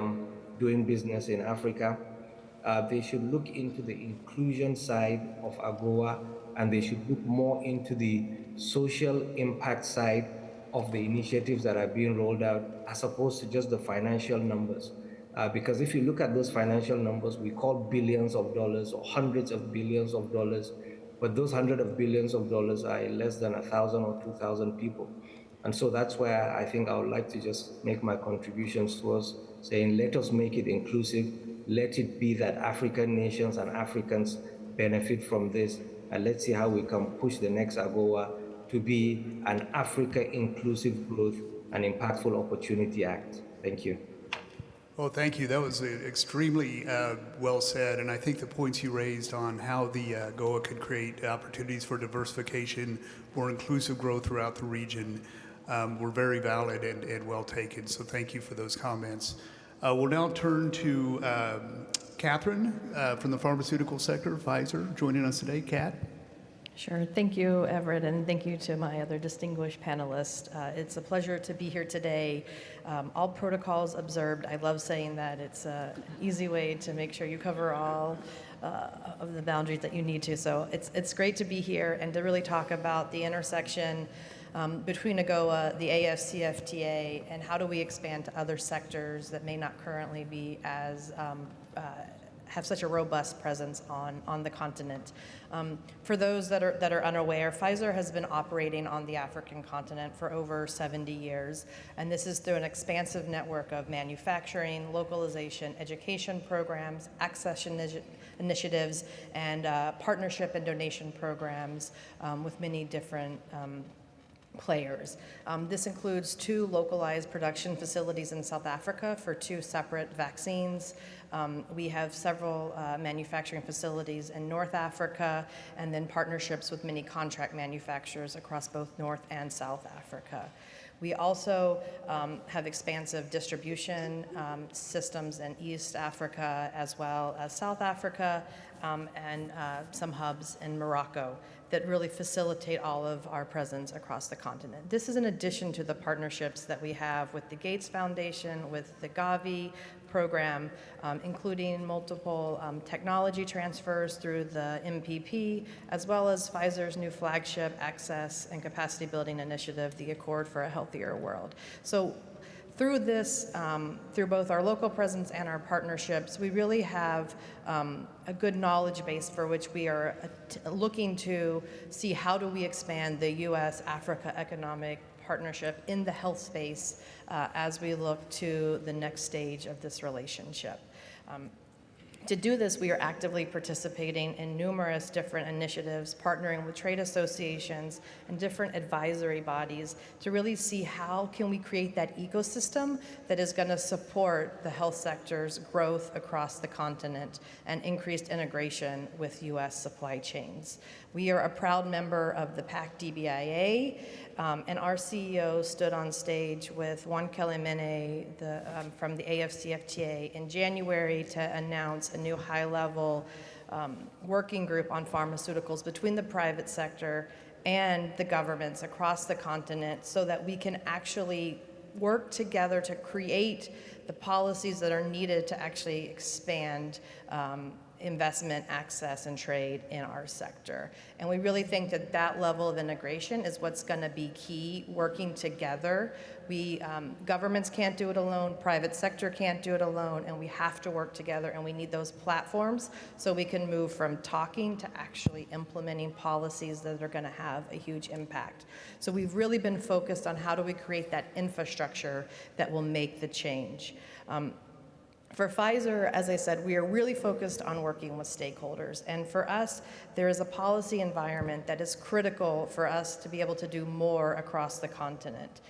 Speaker 11: doing business in Africa, they should look into the inclusion side of AGOA, and they should look more into the social impact side of the initiatives that are being rolled out, as opposed to just the financial numbers. Because if you look at those financial numbers, we call billions of dollars or hundreds of billions of dollars, but those hundreds of billions of dollars are less than 1,000 or 2,000 people. And so that's where I think I would like to just make my contributions towards saying, let us make it inclusive. Let it be that African nations and Africans benefit from this, and let's see how we can push the next AGOA to be an Africa Inclusive Growth and Impactful Opportunity Act. Thank you.
Speaker 8: Well, thank you. That was extremely well said, and I think the points you raised on how the AGOA could create opportunities for diversification, more inclusive growth throughout the region were very valid and well taken, so thank you for those comments. We'll now turn to Catherine from the pharmaceutical sector, Pfizer, joining us today. Kat?
Speaker 12: Sure. Thank you, Everett, and thank you to my other distinguished panelists. It's a pleasure to be here today. All protocols observed. I love saying that. It's an easy way to make sure you cover all of the boundaries that you need to. So it's great to be here and to really talk about the intersection between AGOA, the AfCFTA, and how do we expand to other sectors that may not currently be as have such a robust presence on the continent. For those that are unaware, Pfizer has been operating on the African continent for over 70 years, and this is through an expansive network of manufacturing, localization, education programs, access initiatives, and partnership and donation programs with many different players. This includes 2 localized production facilities in South Africa for 2 separate vaccines. We have several manufacturing facilities in North Africa, and then partnerships with many contract manufacturers across both North and South Africa. We also have expansive distribution systems in East Africa as well as South Africa, and some hubs in Morocco that really facilitate all of our presence across the continent. This is in addition to the partnerships that we have with the Gates Foundation, with the Gavi program, including multiple technology transfers through the MPP, as well as Pfizer's new flagship access and capacity building initiative, the Accord for a Healthier World. So through this, through both our local presence and our partnerships, we really have a good knowledge base for which we are looking to see how do we expand the U.S.-Africa economic partnership in the health space as we look to the next stage of this relationship. To do this, we are actively participating in numerous different initiatives, partnering with trade associations and different advisory bodies to really see how can we create that ecosystem that is going to support the health sector's growth across the continent and increased integration with U.S. supply chains. We are a proud member of the PAC-DBIA, and our CEO stood on stage with Juan Kelemene from the AfCFTA in January to announce a new high-level working group on pharmaceuticals between the private sector and the governments across the continent so that we can actually work together to create the policies that are needed to actually expand investment, access, and trade in our sector. And we really think that that level of integration is what's going to be key, working together. Governments can't do it alone, private sector can't do it alone, and we have to work together, and we need those platforms so we can move from talking to actually implementing policies that are going to have a huge impact. So we've really been focused on how do we create that infrastructure that will make the change. For Pfizer, as I said, we are really focused on working with stakeholders. And for us, there is a policy environment that is critical for us to be able to do more across the continent.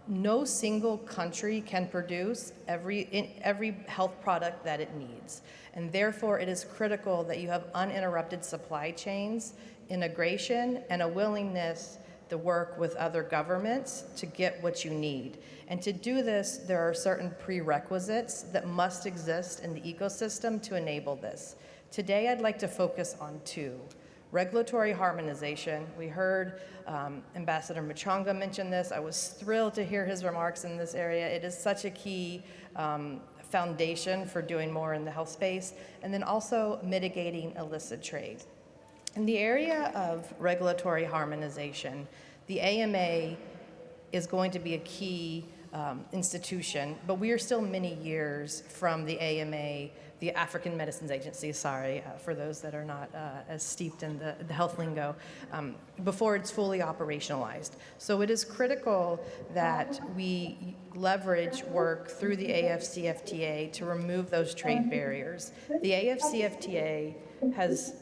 Speaker 12: No single country can produce every health product that it needs. And therefore, it is critical that you have uninterrupted supply chains, integration, and a willingness to work with other governments to get what you need. And to do this, there are certain prerequisites that must exist in the ecosystem to enable this. Today, I'd like to focus on 2. Regulatory harmonization. We heard Ambassador Muchanga mention this. I was thrilled to hear his remarks in this area. It is such a key foundation for doing more in the health space. And then also mitigating illicit trade. In the area of regulatory harmonization, the AMA is going to be a key institution, but we are still many years from the AMA, the African Medicines Agency, for those that are not as steeped in the health lingo, before it's fully operationalized. So it is critical that we leverage work through the AfCFTA to remove those trade barriers. The AfCFTA has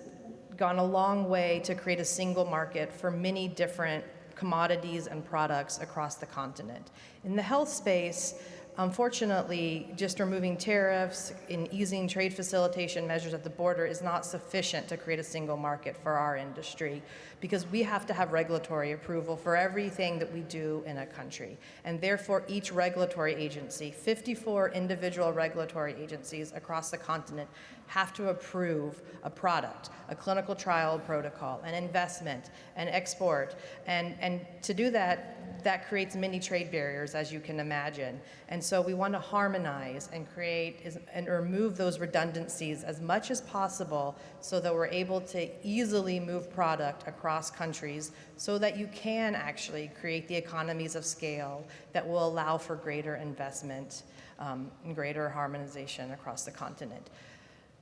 Speaker 12: gone a long way to create a single market for many different commodities and products across the continent. In the health space, unfortunately, just removing tariffs and easing trade facilitation measures at the border is not sufficient to create a single market for our industry, because we have to have regulatory approval for everything that we do in a country. And therefore, each regulatory agency, 54 individual regulatory agencies across the continent, have to approve a product, a clinical trial protocol, an investment, an export. And to do that, that creates many trade barriers, as you can imagine. And so we want to harmonize and create and remove those redundancies as much as possible so that we're able to easily move product across countries so that you can actually create the economies of scale that will allow for greater investment and greater harmonization across the continent.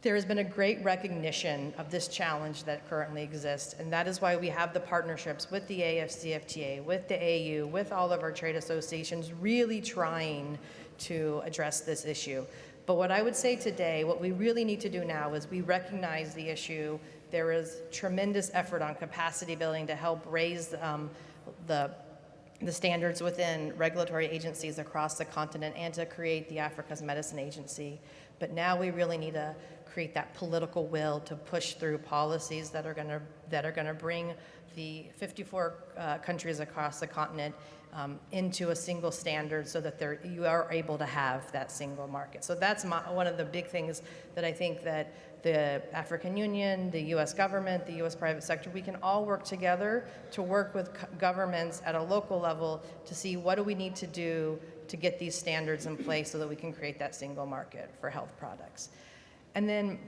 Speaker 12: There has been a great recognition of this challenge that currently exists, and that is why we have the partnerships with the AfCFTA, with the AU, with all of our trade associations, really trying to address this issue. But what I would say today, what we really need to do now is we recognize the issue. There is tremendous effort on capacity building to help raise the standards within regulatory agencies across the continent and to create the Africa's Medicine Agency. But now we really need to create that political will to push through policies that are going to bring the 54 countries across the continent into a single standard so that you are able to have that single market. So that's one of the big things that I think that the African Union, the U.S. government, the U.S. private sector, we can all work together to work with governments at a local level to see what do we need to do to get these standards in place so that we can create that single market for health products. And then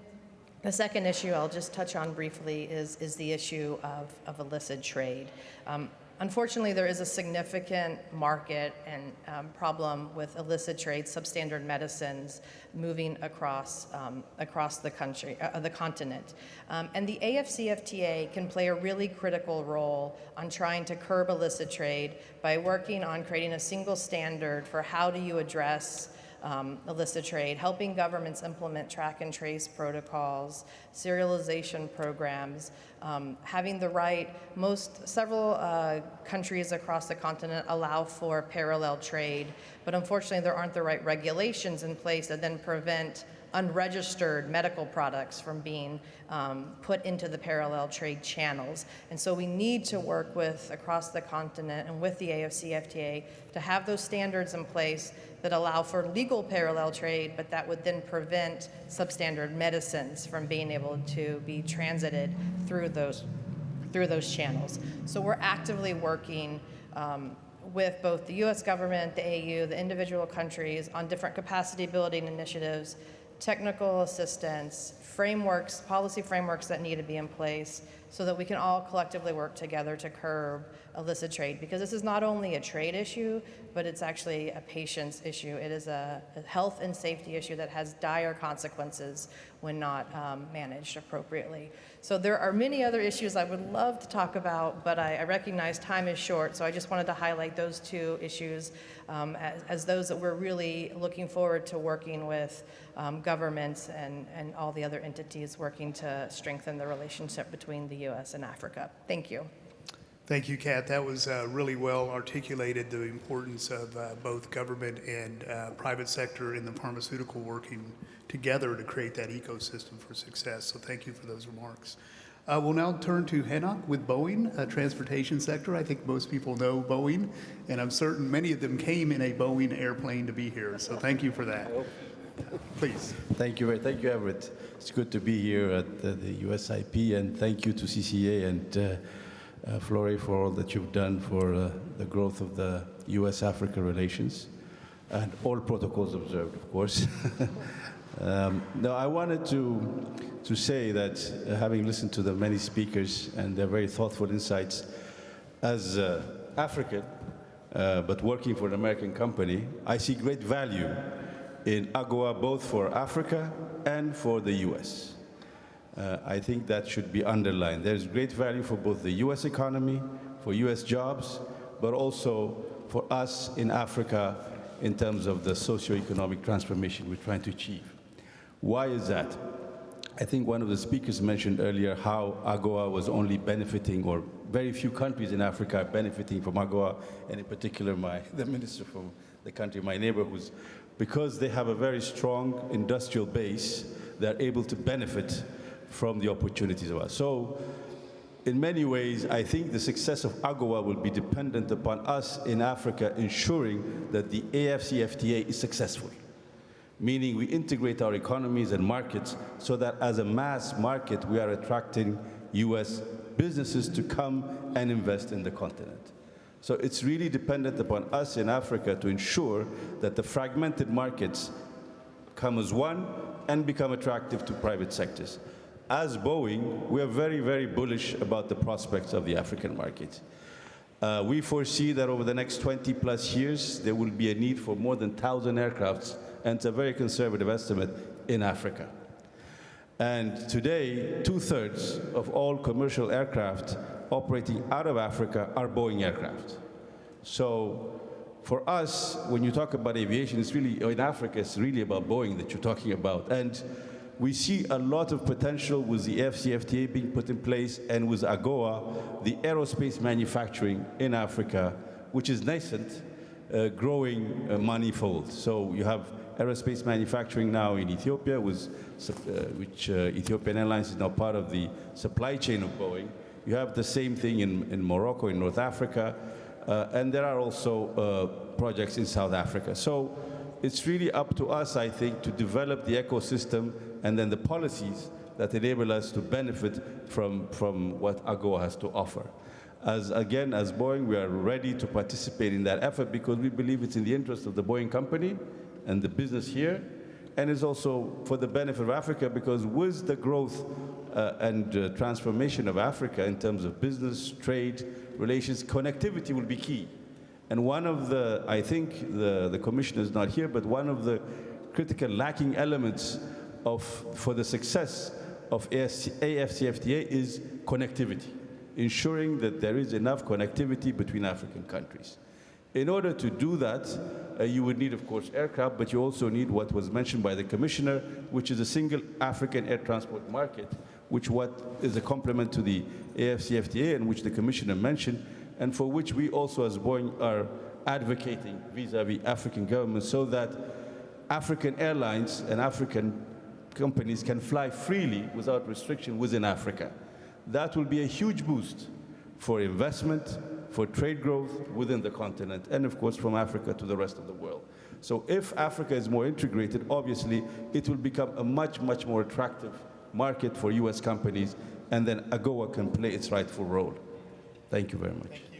Speaker 12: the second issue I'll just touch on briefly is the issue of illicit trade. Unfortunately, there is a significant market and problem with illicit trade, substandard medicines moving across the country, the continent. And the AfCFTA can play a really critical role on trying to curb illicit trade by working on creating a single standard for how do you address illicit trade, helping governments implement track and trace protocols, serialization programs, having the right, several countries across the continent allow for parallel trade, but unfortunately there aren't the right regulations in place that then prevent unregistered medical products from being put into the parallel trade channels. And so we need to work across the continent and with the AfCFTA to have those standards in place that allow for legal parallel trade, but that would then prevent substandard medicines from being able to be transited through those channels. So we're actively working with both the US government, the AU, the individual countries on different capacity building initiatives, technical assistance, frameworks, policy frameworks that need to be in place so that we can all collectively work together to curb illicit trade. Because this is not only a trade issue, but it's actually a patient's issue. It is a health and safety issue that has dire consequences when not managed appropriately. So there are many other issues I would love to talk about, but I recognize time is short, so I just wanted to highlight those two issues as those that we're really looking forward to working with governments and all the other entities working to strengthen the relationship between the U.S. and Africa. Thank you.
Speaker 8: Thank you, Kat. That was really well articulated, the importance of both government and private sector in the pharmaceutical working together to create that ecosystem for success. So thank you for those remarks. We'll now turn to Henok with Boeing, transportation sector. I think most people know Boeing, and I'm certain many of them came in a Boeing airplane to be here. So thank you for that. Please.
Speaker 13: Thank you, Everett. It's good to be here at the USIP, and thank you to CCA and Flory for all that you've done for the growth of the U.S.-Africa relations, and all protocols observed, of course. Now, I wanted to say that having listened to the many speakers and their very thoughtful insights, as African, but working for an American company, I see great value in AGOA both for Africa and for the U.S. I think that should be underlined. There's great value for both the U.S. economy, for U.S. jobs, but also for us in Africa in terms of the socio-economic transformation we're trying to achieve. Why is that? I think one of the speakers mentioned earlier how AGOA was only benefiting, or very few countries in Africa are benefiting from AGOA, and in particular the minister from the country, my neighbor, because they have a very strong industrial base, they're able to benefit from the opportunities of us. So in many ways, I think the success of AGOA will be dependent upon us in Africa ensuring that the AfCFTA is successful, meaning we integrate our economies and markets so that as a mass market, we are attracting US businesses to come and invest in the continent. So it's really dependent upon us in Africa to ensure that the fragmented markets come as one and become attractive to private sectors. As Boeing, we are very, very bullish about the prospects of the African market. We foresee that over the next 20 plus years, there will be a need for more than 1,000 aircrafts, and it's a very conservative estimate, in Africa. And today, 2/3 of all commercial aircraft operating out of Africa are Boeing aircraft. So for us, when you talk about aviation, it's really, in Africa, it's really about Boeing that you're talking about. And we see a lot of potential with the AfCFTA being put in place and with AGOA, the aerospace manufacturing in Africa, which is nascent, growing manifold. So you have aerospace manufacturing now in Ethiopia, which Ethiopian Airlines is now part of the supply chain of Boeing. You have the same thing in Morocco, in North Africa, and there are also projects in South Africa. So it's really up to us, I think, to develop the ecosystem and then the policies that enable us to benefit from what AGOA has to offer. As Boeing, we are ready to participate in that effort because we believe it's in the interest of the Boeing company and the business here, and it's also for the benefit of Africa because with the growth and transformation of Africa in terms of business, trade, relations, connectivity will be key. And one of the, I think the commissioner is not here, but one of the critical lacking elements for the success of AfCFTA is connectivity, ensuring that there is enough connectivity between African countries. In order to do that, you would need, of course, aircraft, but you also need what was mentioned by the commissioner, which is a single African air transport market, which is a complement to the AfCFTA and which the commissioner mentioned, and for which we also as Boeing are advocating vis-à-vis African governments so that African airlines and African companies can fly freely without restriction within Africa. That will be a huge boost for investment, for trade growth within the continent, and of course from Africa to the rest of the world. So if Africa is more integrated, obviously it will become a much, much more attractive market for US companies, and then AGOA can play its rightful role. Thank you very much.
Speaker 8: Thank you.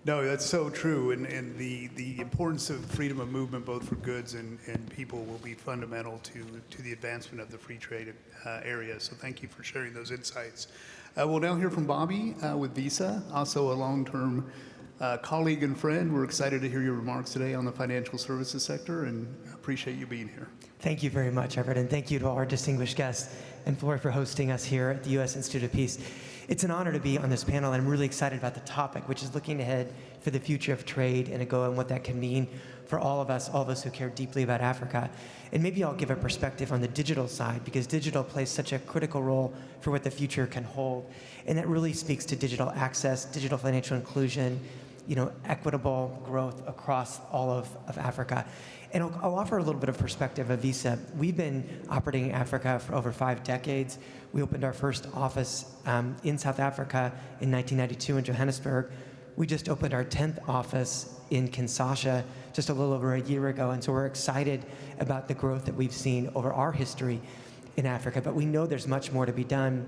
Speaker 8: No, that's so true, and the importance of freedom of movement, both for goods and people, will be fundamental to the advancement of the free trade area. So thank you for sharing those insights. We'll now hear from Bobby with Visa, also a long-term colleague and friend. We're excited to hear your remarks today on the financial services sector and appreciate you being here.
Speaker 14: Thank you very much, Everett, and thank you to all our distinguished guests and Flory for hosting us here at the U.S. Institute of Peace. It's an honor to be on this panel, and I'm really excited about the topic, which is looking ahead for the future of trade and AGOA and what that can mean for all of us who care deeply about Africa. And maybe I'll give a perspective on the digital side, because digital plays such a critical role for what the future can hold. And that really speaks to digital access, digital financial inclusion, equitable growth across all of Africa. And I'll offer a little bit of perspective of Visa. We've been operating in Africa for over 5 decades. We opened our first office in South Africa in 1992 in Johannesburg. We just opened our 10th office in Kinshasa just a little over a year ago, and so we're excited about the growth that we've seen over our history in Africa, but we know there's much more to be done.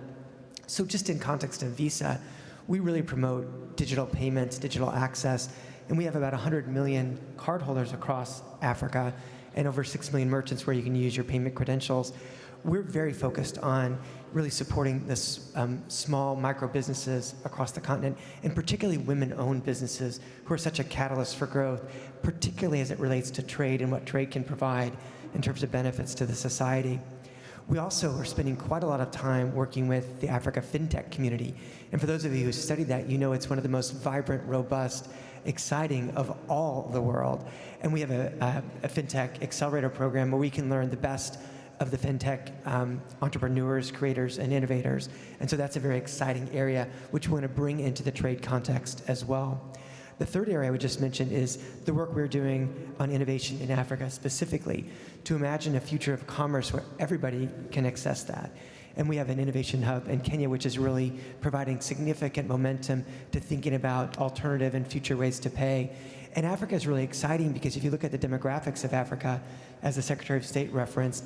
Speaker 14: So just in context of Visa, we really promote digital payments, digital access, and we have about 100 million cardholders across Africa and over 6 million merchants where you can use your payment credentials. We're very focused on really supporting this small micro businesses across the continent, and particularly women-owned businesses who are such a catalyst for growth, particularly as it relates to trade and what trade can provide in terms of benefits to the society. We also are spending quite a lot of time working with the Africa FinTech community. And for those of you who studied that, you know it's one of the most vibrant, robust, exciting of all the world. And we have a FinTech accelerator program where we can learn the best of the FinTech entrepreneurs, creators, and innovators. And so that's a very exciting area, which we want to bring into the trade context as well. The third area I would just mention is the work we're doing on innovation in Africa specifically to imagine a future of commerce where everybody can access that. And we have an innovation hub in Kenya, which is really providing significant momentum to thinking about alternative and future ways to pay. And Africa is really exciting because if you look at the demographics of Africa, as the Secretary of State referenced,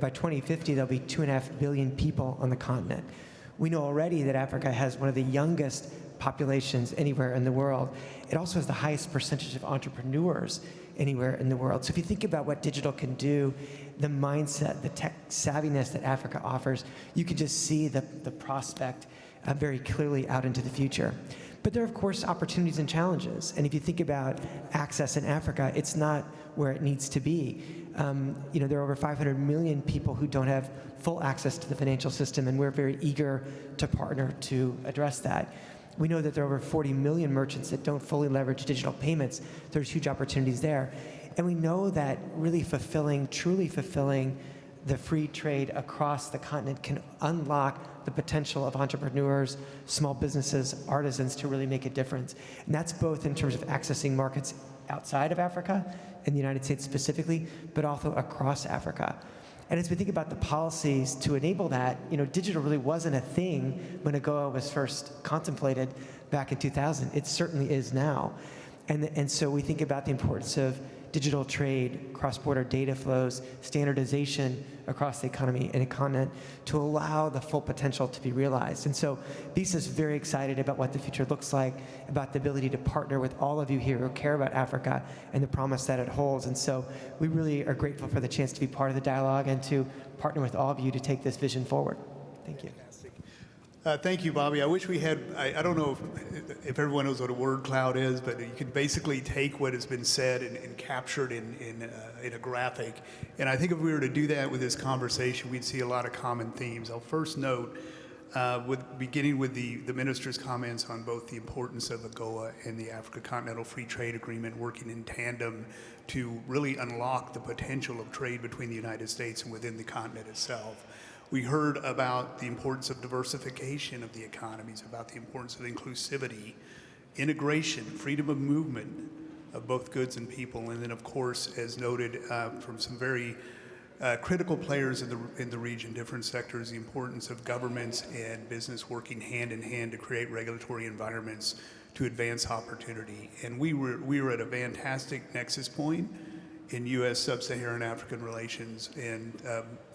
Speaker 14: by 2050, there'll be 2.5 billion people on the continent. We know already that Africa has one of the youngest populations anywhere in the world. It also has the highest percentage of entrepreneurs anywhere in the world. So if you think about what digital can do, the mindset, the tech savviness that Africa offers, you can just see the prospect very clearly out into the future. But there are, of course, opportunities and challenges. And if you think about access in Africa, it's not where it needs to be. There are over 500 million people who don't have full access to the financial system, and we're very eager to partner to address that. We know that there are over 40 million merchants that don't fully leverage digital payments. There's huge opportunities there. And we know that really truly fulfilling the free trade across the continent can unlock the potential of entrepreneurs, small businesses, artisans to really make a difference. And that's both in terms of accessing markets outside of Africa, in the United States specifically, but also across Africa. And as we think about the policies to enable that, digital really wasn't a thing when AGOA was first contemplated back in 2000. It certainly is now. And so we think about the importance of digital trade, cross-border data flows, standardization across the economy and a continent to allow the full potential to be realized. And so BISA is very excited about what the future looks like, about the ability to partner with all of you here who care about Africa and the promise that it holds. And so we really are grateful for the chance to be part of the dialogue and to partner with all of you to take this vision forward. Thank you.
Speaker 8: Thank you, Bobby. I wish we had, I don't know if everyone knows what a word cloud is, but you can basically take what has been said and capture it in a graphic. And I think if we were to do that with this conversation, we'd see a lot of common themes. I'll first note, beginning with the minister's comments on both the importance of AGOA and the Africa Continental Free Trade Agreement working in tandem to really unlock the potential of trade between the United States and within the continent itself. We heard about the importance of diversification of the economies, about the importance of inclusivity, integration, freedom of movement of both goods and people, and then, of course, as noted from some very critical players in the region, different sectors, the importance of governments and business working hand in hand to create regulatory environments to advance opportunity. And we were at a fantastic nexus point in U.S. sub-Saharan African relations, and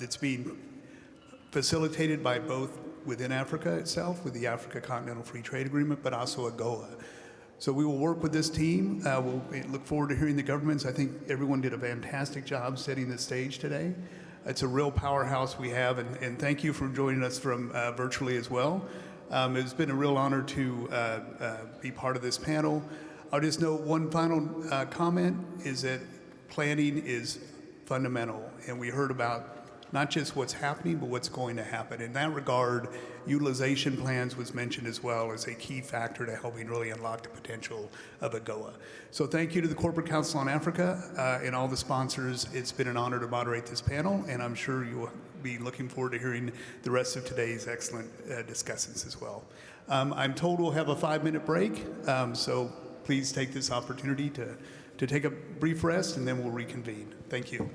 Speaker 8: it's being facilitated by both within Africa itself, with the Africa Continental Free Trade Agreement, but also AGOA. So we will work with this team. We'll look forward to hearing the governments. I think everyone did a fantastic job setting the stage today. It's a real powerhouse we have, and thank you for joining us from virtually as well. It's been a real honor to be part of this panel. I'll just note one final comment is that planning is fundamental, and we heard about not just what's happening, but what's going to happen. In that regard, utilization plans was mentioned as well as a key factor to helping really unlock the potential of AGOA. So thank you to the Corporate Council on Africa and all the sponsors. It's been an honor to moderate this panel, and I'm sure you will be looking forward to hearing the rest of today's excellent discussants as well. I'm told we'll have a 5-minute break, so please take this opportunity to take a brief rest, and then we'll reconvene. Thank you.